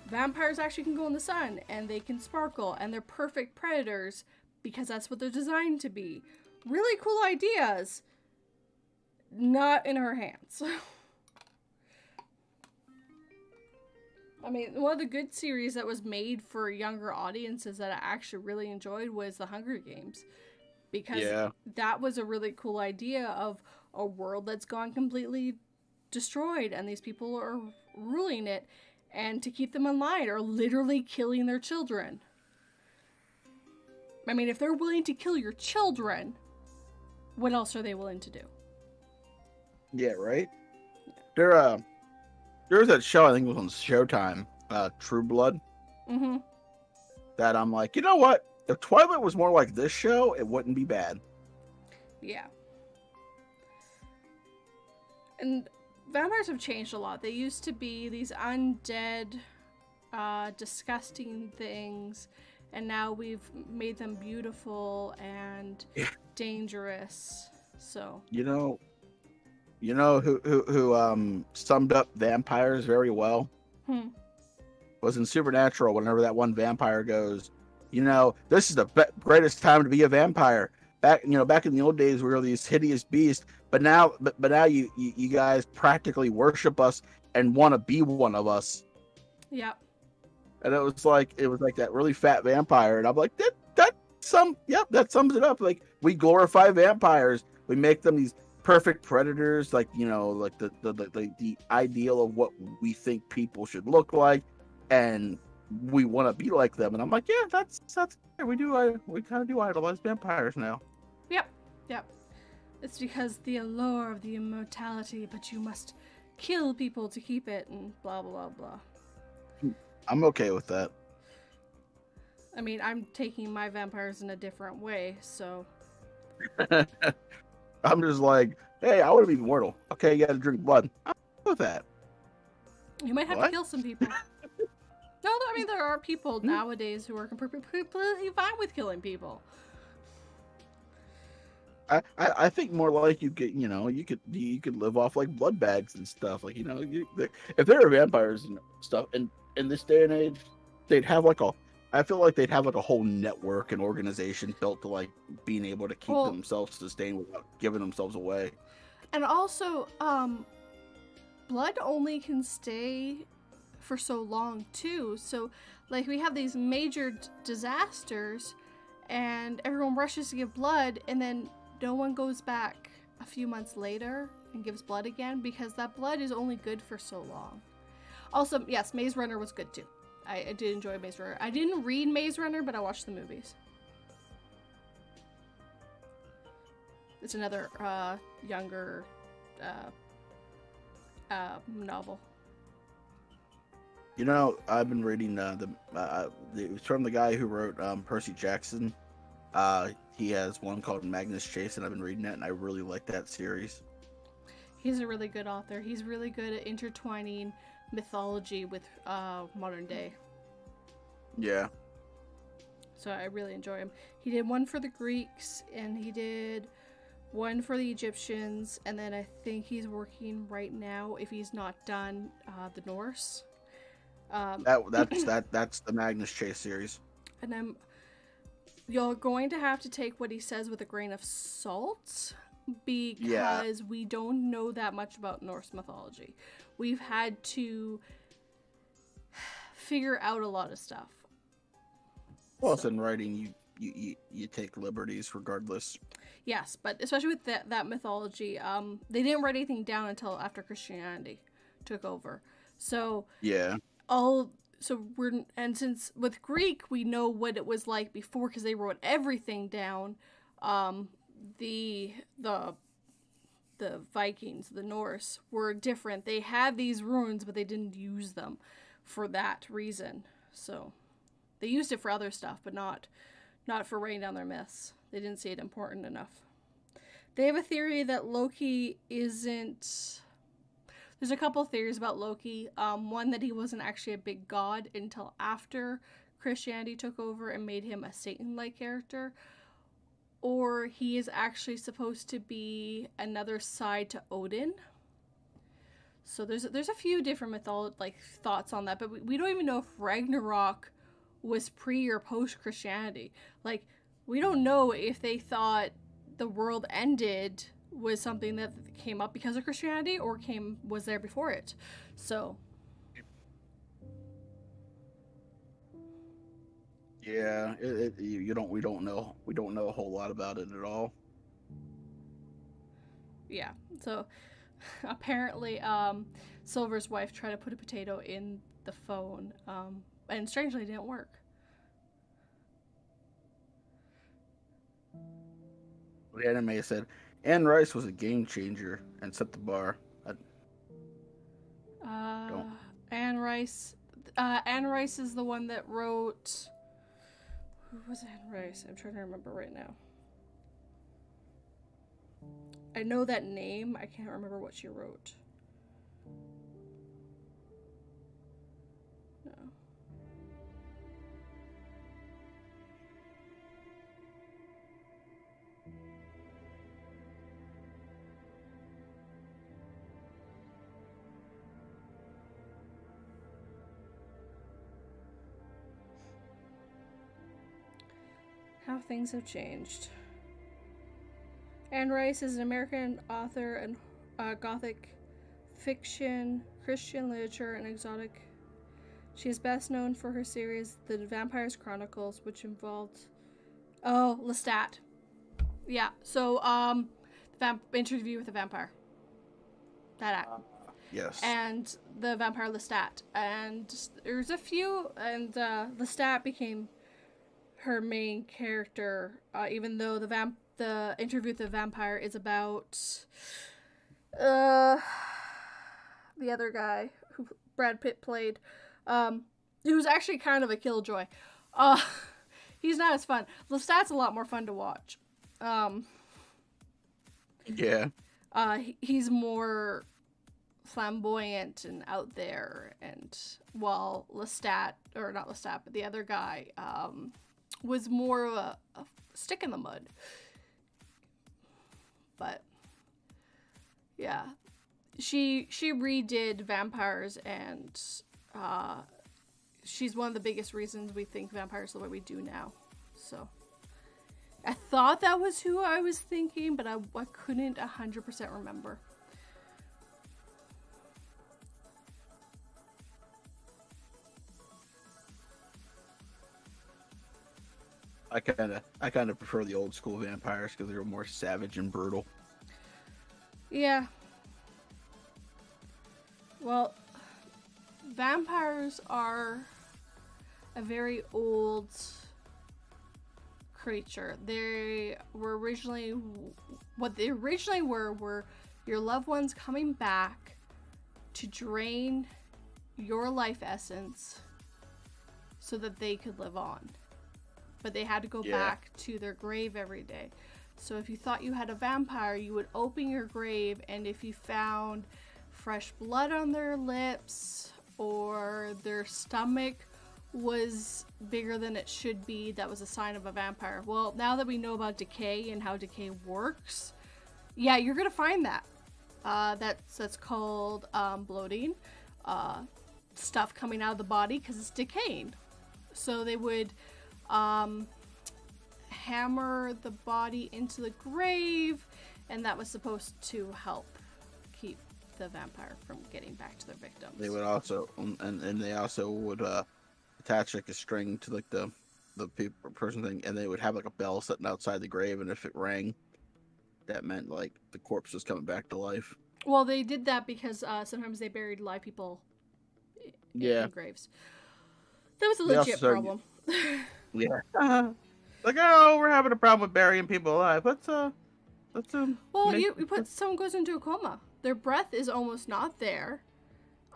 vampires actually can go in the sun, and they can sparkle, and they're perfect predators, because that's what they're designed to be. Really cool ideas. Not in her hands. I mean, one of the good series that was made for younger audiences that I actually really enjoyed was The Hunger Games. Because that was a really cool idea of a world that's gone completely destroyed, and these people are ruling it, and to keep them in line are literally killing their children. I mean, if they're willing to kill your children, what else are they willing to do? Yeah, right? There was that show, I think it was on Showtime, True Blood. Mm-hmm. That I'm like, you know what? If Twilight was more like this show, it wouldn't be bad. Yeah. And vampires have changed a lot. They used to be these undead, disgusting things, and now we've made them beautiful and dangerous. So. You know who summed up vampires very well? Was in Supernatural. Whenever that one vampire goes, this is the greatest time to be a vampire. Back in the old days, we were these hideous beasts, but now you guys practically worship us and want to be one of us. Yep. And it was like that really fat vampire, and I'm like, that sums it up. Like, we glorify vampires, we make them these perfect predators, like the ideal of what we think people should look like, and we want to be like them. And I'm like, yeah, that's we kind of do idolize vampires now. Yep. It's because the allure of the immortality, but you must kill people to keep it, and blah blah blah. I'm okay with that. I mean, I'm taking my vampires in a different way, so. I'm just like, hey, I want to be immortal. Okay, you got to drink blood. I'm okay with that. You might have to kill some people. No, I mean, there are people nowadays who are completely fine with killing people. I think more like you could live off like blood bags and stuff. Like, if there are vampires and stuff, and in this day and age, I feel like they'd have like a whole network and organization built to like being able to keep themselves sustained without giving themselves away. And also, blood only can stay for so long too. So, like, we have these major disasters, and everyone rushes to give blood, and then no one goes back a few months later and gives blood again because that blood is only good for so long. Also, yes, Maze Runner was good too. I did enjoy Maze Runner. I didn't read Maze Runner, but I watched the movies. It's another younger novel. You know, I've been reading it was from the guy who wrote Percy Jackson. He has one called Magnus Chase, and I've been reading that, and I really like that series. He's a really good author. He's really good at intertwining mythology with modern day. Yeah. So I really enjoy him. He did one for the Greeks, and he did one for the Egyptians, and then I think he's working right now, if he's not done, the Norse. That's the Magnus Chase series. And you're going to have to take what he says with a grain of salt, because we don't know that much about Norse mythology. We've had to figure out a lot of stuff. Well, it's in writing, you take liberties regardless. Yes, but especially with that mythology, they didn't write anything down until after Christianity took over. So yeah. Since with Greek we know what it was like before because they wrote everything down. The Vikings, the Norse, were different. They had these runes, but they didn't use them for that reason. So they used it for other stuff, but not for writing down their myths. They didn't see it important enough. They have a theory that Loki isn't... There's a couple theories about Loki. One, that he wasn't actually a big god until after Christianity took over and made him a Satan-like character. Or he is actually supposed to be another side to Odin. So there's a few different thoughts on that, but we don't even know if Ragnarok was pre or post Christianity. Like, we don't know if they thought the world ended was something that came up because of Christianity or was there before it. So yeah, we don't know a whole lot about it at all. Yeah. So apparently Silver's wife tried to put a potato in the phone, and strangely it didn't work. The anime said Anne Rice was a game changer and set the bar. Anne Rice. Anne Rice is the one that wrote... Who was Anne Rice? I'm trying to remember right now. I know that name. I can't remember what she wrote. No. How things have changed. Anne Rice is an American author and Gothic fiction, Christian literature, and exotic. She is best known for her series The Vampire's Chronicles, which involved Lestat. Yeah, so Interview with the Vampire. That act. Yes. And the vampire Lestat. And there's a few, and Lestat became her main character, even though the Interview with the Vampire is about the other guy who Brad Pitt played, who's actually kind of a killjoy. He's not as fun. Lestat's a lot more fun to watch. Yeah. He's more flamboyant and out there, and while Lestat, or not Lestat, but the other guy, was more of a stick in the mud. But yeah, she redid vampires, and she's one of the biggest reasons we think vampires the way we do now. So I thought that was who I was thinking, but I couldn't 100% remember. I kind of prefer the old school vampires because they were more savage and brutal. Yeah. Well, vampires are a very old creature. They were originally, what they originally were your loved ones coming back to drain your life essence so that they could live on. But they had to go back to their grave every day. So if you thought you had a vampire, you would open your grave, and if you found fresh blood on their lips or their stomach was bigger than it should be, that was a sign of a vampire. Well, now that we know about decay and how decay works, yeah, you're gonna find that. That's called bloating, stuff coming out of the body because it's decaying. So they would hammer the body into the grave, and that was supposed to help keep the vampire from getting back to their victims. They would also, and they also would attach like a string to like the person thing, and they would have like a bell sitting outside the grave, and if it rang, that meant like the corpse was coming back to life. Well, they did that because sometimes they buried live people in graves. That was a legit problem. Yeah. Like, oh, we're having a problem with burying people alive. Let's well, you put someone goes into a coma. Their breath is almost not there.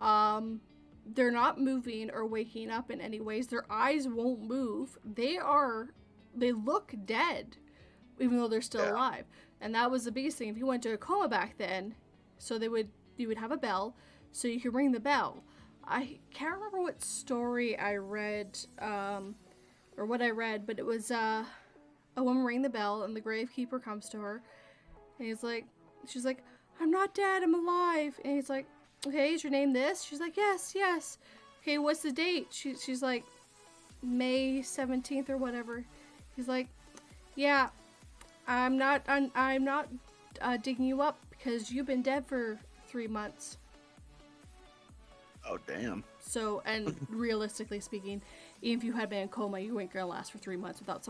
They're not moving or waking up in any ways. Their eyes won't move. They look dead, even though they're still alive. And that was the biggest thing. If you went to a coma back then, so you would have a bell, so you could ring the bell. I can't remember what story I read, or what I read, but it was a woman rang the bell, and the gravekeeper comes to her, and she's like, I'm not dead, I'm alive. And he's like, okay, is your name this? She's like, yes. Okay, what's the date? She's like, May 17th or whatever. He's like, yeah, I'm not digging you up because you've been dead for 3 months. Oh, damn. So, and realistically speaking, even if you had been in coma, you weren't gonna last for 3 months without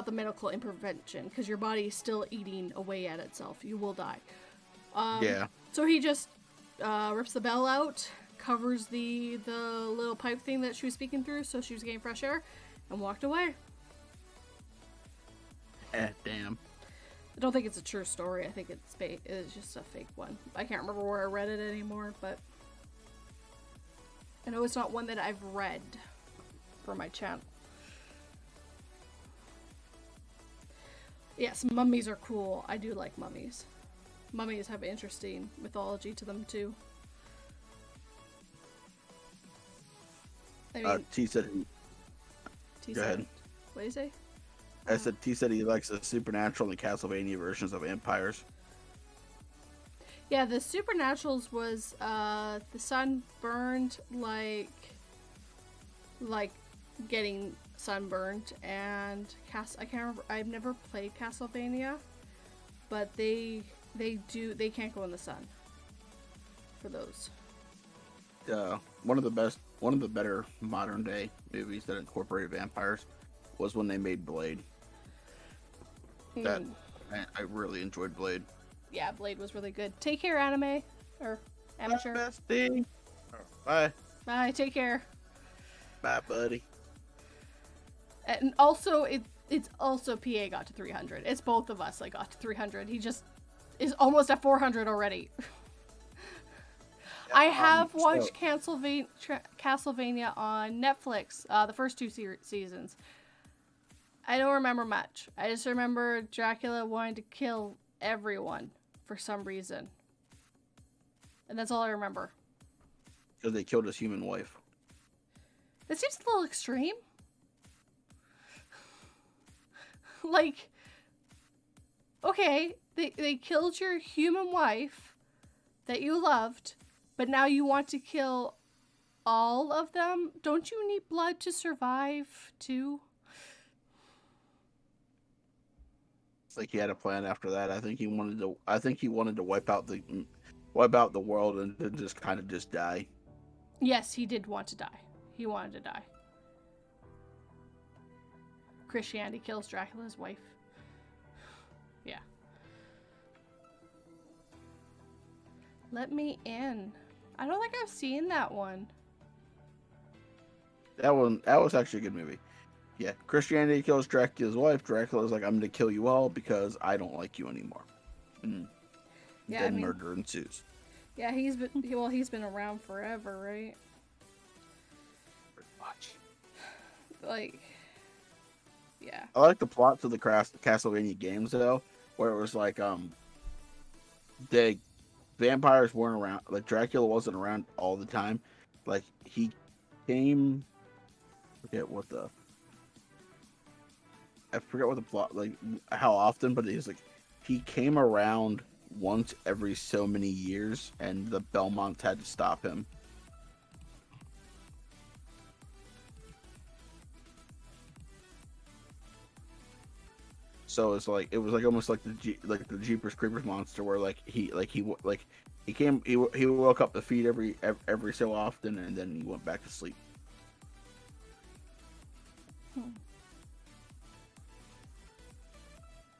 the medical intervention, because your body is still eating away at itself. You will die. So he just rips the bell out, covers the little pipe thing that she was speaking through, so she was getting fresh air, and walked away. Damn. I don't think it's a true story. I think it's just a fake one. I can't remember where I read it anymore, but I know it's not one that I've read for my channel. Yes, mummies are cool. I do like mummies. Mummies have interesting mythology to them too. I mean, T said go ahead. What do you say? I said T said he likes the Supernatural and the Castlevania versions of vampires. Yeah, the Supernaturals was the sun burned like getting sunburned, and I can't remember. I've never played Castlevania, but they can't go in the sun for those. One of the better modern day movies that incorporated vampires was when they made Blade. That I really enjoyed Blade. Yeah, Blade was really good. Take care, anime or amateur. Bestie. Bye. Bye. Take care. Bye, buddy. And also, it's also PA got to 300. It's both of us that got to 300. He just is almost at 400 already. I have watched Castlevania on Netflix, the first 2 seasons. I don't remember much. I just remember Dracula wanting to kill everyone for some reason. And that's all I remember. Because they killed his human wife. That seems a little extreme. Like, okay, they killed your human wife that you loved, but now you want to kill all of them? Don't you need blood to survive, too? It's like he had a plan after that. I think he wanted to wipe out the world and then just kind of just die. Yes, he did want to die. He wanted to die. Christianity kills Dracula's wife. Yeah. Let me in. I don't think I've seen that one. That was actually a good movie. Yeah, Christianity kills Dracula's wife. Dracula's like, I'm going to kill you all because I don't like you anymore. And Yeah, then murder ensues. Yeah, he's been around forever, right? Pretty much. Like, yeah. I like the plots of the Castlevania games though, where it was like the vampires weren't around, like Dracula wasn't around all the time. Like he came, I forget what the plot, like how often, but he's like he came around once every so many years, and the Belmonts had to stop him. So it was like almost like the Jeepers Creepers monster, where he woke up to feed every so often, and then he went back to sleep.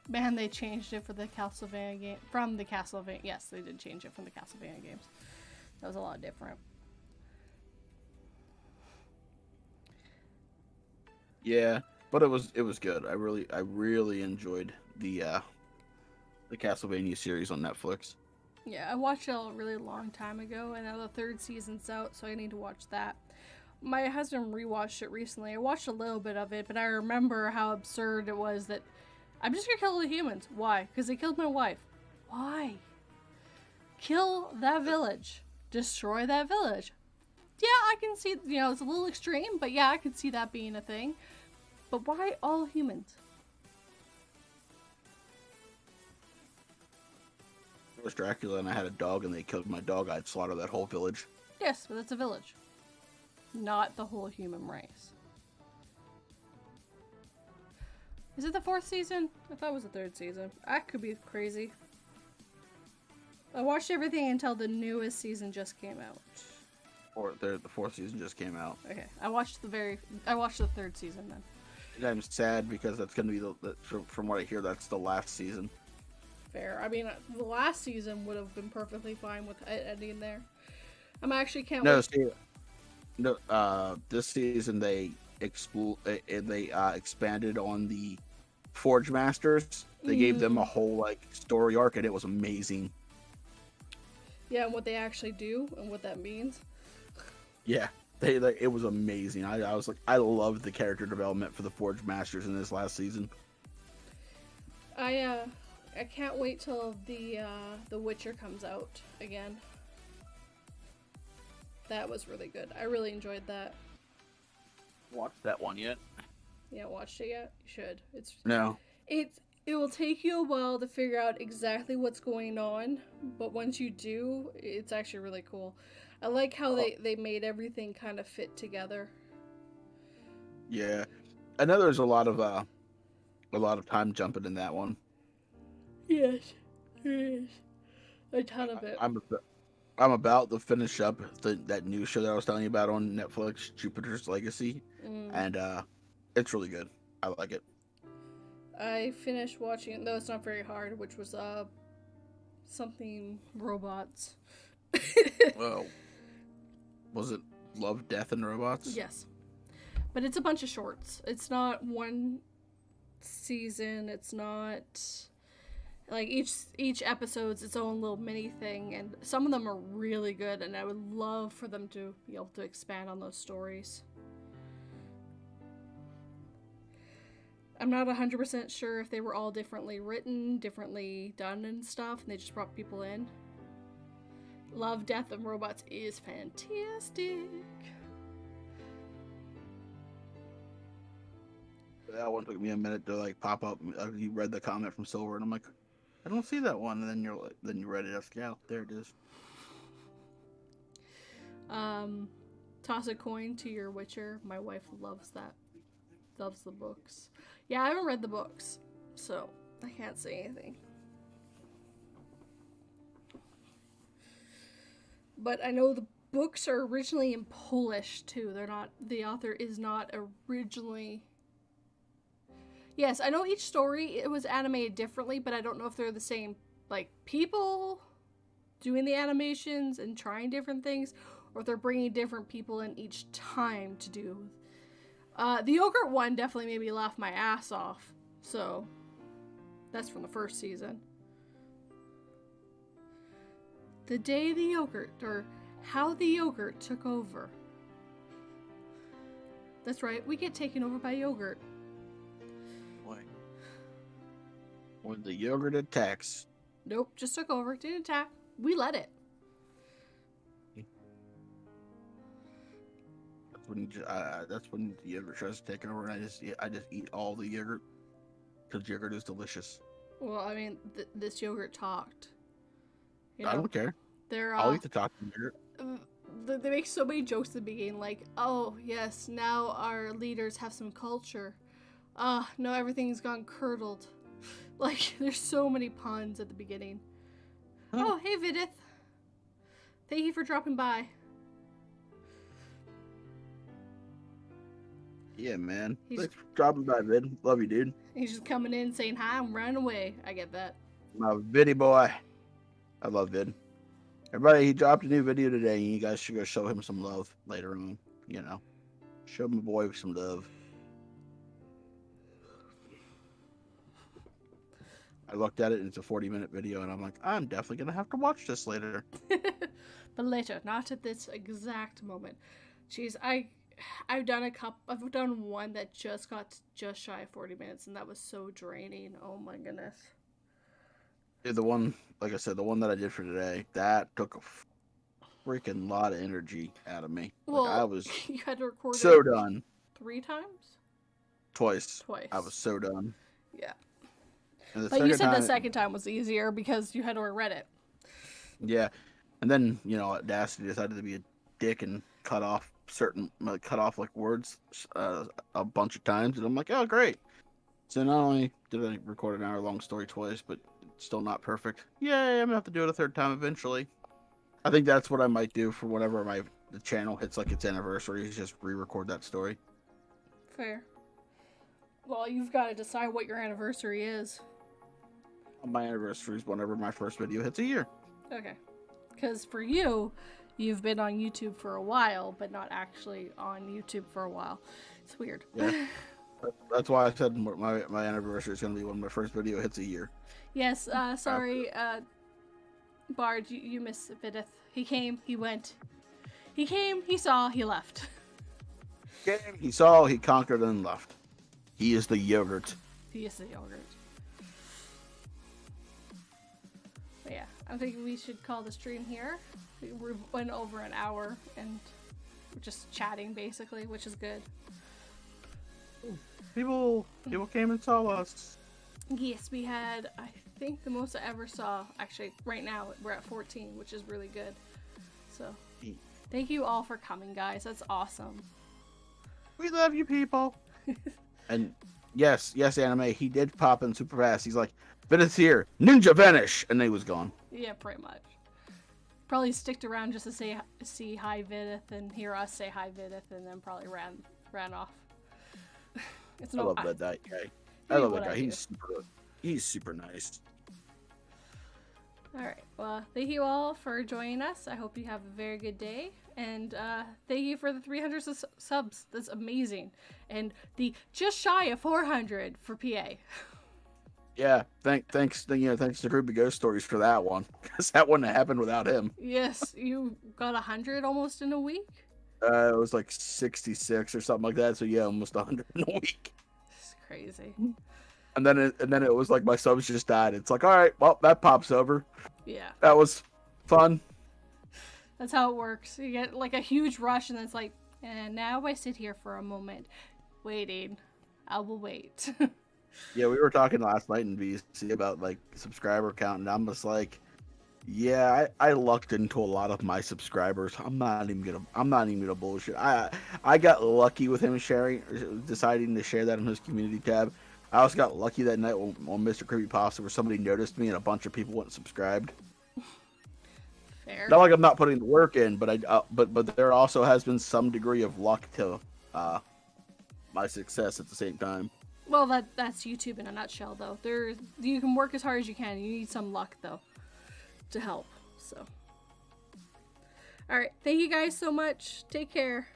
Man, they changed it for the Castlevania game. From the Castlevania, yes, they did change it from the Castlevania games. That was a lot different. Yeah, but it was good. I really enjoyed the Castlevania series on Netflix. Yeah, I watched it a really long time ago, and now the third season's out, so I need to watch that. My husband rewatched it recently. I watched a little bit of it, but I remember how absurd it was that I'm just gonna kill the humans. Why? Because they killed my wife. Why? Kill that village. Destroy that village. Yeah, I can see, it's a little extreme, but yeah, I could see that being a thing. But why all humans? It was Dracula, and I had a dog, and they killed my dog. I'd slaughter that whole village. Yes, but that's a village. Not the whole human race. Is it the 4th season? I thought it was the 3rd season. I could be crazy. I watched everything until the newest season just came out. Or the 4th season just came out. Okay, I watched the 3rd season then. And I'm sad because that's going to be from what I hear, that's the last season. Fair. I mean, the last season would have been perfectly fine with it ending there. I'm actually can't No, wait. see, no. This season they expanded on the Forge Masters. They gave them a whole story arc, and it was amazing. Yeah, and what they actually do and what that means. Yeah, it was amazing. I was like, I loved the character development for the Forge Masters in this last season. I can't wait till the Witcher comes out again. That was really good. I really enjoyed that. Watched that one yet? You haven't watched it yet? You should. No. It will take you a while to figure out exactly what's going on, but once you do, it's actually really cool. I like how they made everything kind of fit together. Yeah, I know there's a lot of time jumping in that one. Yes, there is a ton of it. I'm about to finish up that new show that I was telling you about on Netflix, Jupiter's Legacy, and it's really good. I like it. I finished watching it, though it's not very hard, which was something robots. Well, was it Love, Death, and Robots? Yes, but it's a bunch of shorts. It's not one season. It's not like each episode's its own little mini thing, and some of them are really good, and I would love for them to be able to expand on those stories. I'm not 100% sure if they were all differently written, differently done and stuff, and they just brought people in. Love, Death, and Robots is fantastic. That one took me a minute to pop up. You read the comment from Silver, and I'm like, I don't see that one. And then you read it. I was like, yeah, there it is. Toss a coin to your Witcher. My wife loves that. Loves the books. Yeah, I haven't read the books, so I can't say anything. But I know the books are originally in Polish too. The author is not originally. Yes, I know each story it was animated differently, but I don't know if they're the same people. doing the animations and trying different things, or if they're bringing different people in each time to do. The yogurt one definitely made me laugh my ass off. So, that's from the first season. The day the yogurt, or how the yogurt took over. That's right, we get taken over by yogurt. When the yogurt attacks. Nope, just took over. Didn't attack. We let it. That's when the yogurt tries to take over, and I just eat all the yogurt because yogurt is delicious. Well, I mean, this yogurt talked. You I know, don't care. they're I'll eat the talking yogurt. they make so many jokes at the beginning, like, "Oh yes, now our leaders have some culture. No, everything's gone curdled." Like, there's so many puns at the beginning. Huh. Oh, hey Vidith. Thank you for dropping by. Yeah, man. He's- Thanks for dropping by, Vid. Love you, dude. He's just coming in saying hi and running away. I get that. My Viddy boy. I love Vid. Everybody, he dropped a new video today, and you guys should go show him some love later on. You know, show my boy some love. I looked at it, and it's a 40-minute video, and I'm like, I'm definitely gonna have to watch this later. But later, not at this exact moment. Jeez, I've done one that just got just shy of 40 minutes, and that was so draining. Oh my goodness. Yeah, the one, like I said, the one that I did for today, that took a freaking lot of energy out of me. Well, Like, I was you had to record so it done. 3 times? Twice. Twice. I was so done. Yeah. And the But you second said the time- second time was easier because you had to read it. Yeah, and then Audacity decided to be a dick and cut off like words a bunch of times, and I'm like, oh great. So not only did I record an hour-long story twice, but it's still not perfect. Yay! I'm gonna have to do it a third time eventually. I think that's what I might do for whenever the channel hits like its anniversary. Is just re-record that story. Fair. Well, you've got to decide what your anniversary is. My anniversary is whenever my first video hits a year. Okay. Because for you, you've been on YouTube for a while, but not actually on YouTube for a while. It's weird. Yeah. That's why I said my anniversary is going to be when my first video hits a year. Yes, sorry, Bard, you missed Vidith. He came, he went. He came, he saw, he left. He saw, he conquered, and left. He is the yogurt. He is the yogurt. But yeah, I'm thinking we should call the stream here. We went over an hour, and we're just chatting, basically, which is good. People came and saw us. Yes, we had, I think, the most I ever saw. Actually, right now, we're at 14, which is really good. So, thank you all for coming, guys. That's awesome. We love you, people. And yes, Anime, he did pop in super fast. He's like, Vidith's here, ninja vanish, and then he was gone. Yeah, pretty much. Probably sticked around just to see hi Vidith and hear us say hi Vidith, and then probably ran off. It's I love that guy. I love that guy. He's super nice. Alright, well, thank you all for joining us. I hope you have a very good day. And thank you for the 300 subs. That's amazing. And the just shy of 400 for PA. Yeah, thanks to Groupie Ghost Stories for that one. Because that wouldn't have happened without him. Yes, you got 100 almost in a week? It was like 66 or something like that. So yeah, almost 100 in a week. It's crazy. And then it was like my subs just died. It's like, all right, well, that pops over. Yeah. That was fun. That's how it works. You get like a huge rush, and then it's like, and now I sit here for a moment, waiting. I will wait. Yeah, we were talking last night in VC about like subscriber count, and I'm just like, yeah, I lucked into a lot of my subscribers. I'm not even gonna bullshit. I got lucky with him deciding to share that in his community tab. I also got lucky that night on Mr. Creepypasta where somebody noticed me and a bunch of people went and subscribed. Fair. Not like I'm not putting the work in, but but there also has been some degree of luck to my success at the same time. Well, that's YouTube in a nutshell, though. You can work as hard as you can. You need some luck, though, to help. So, all right. Thank you guys so much. Take care.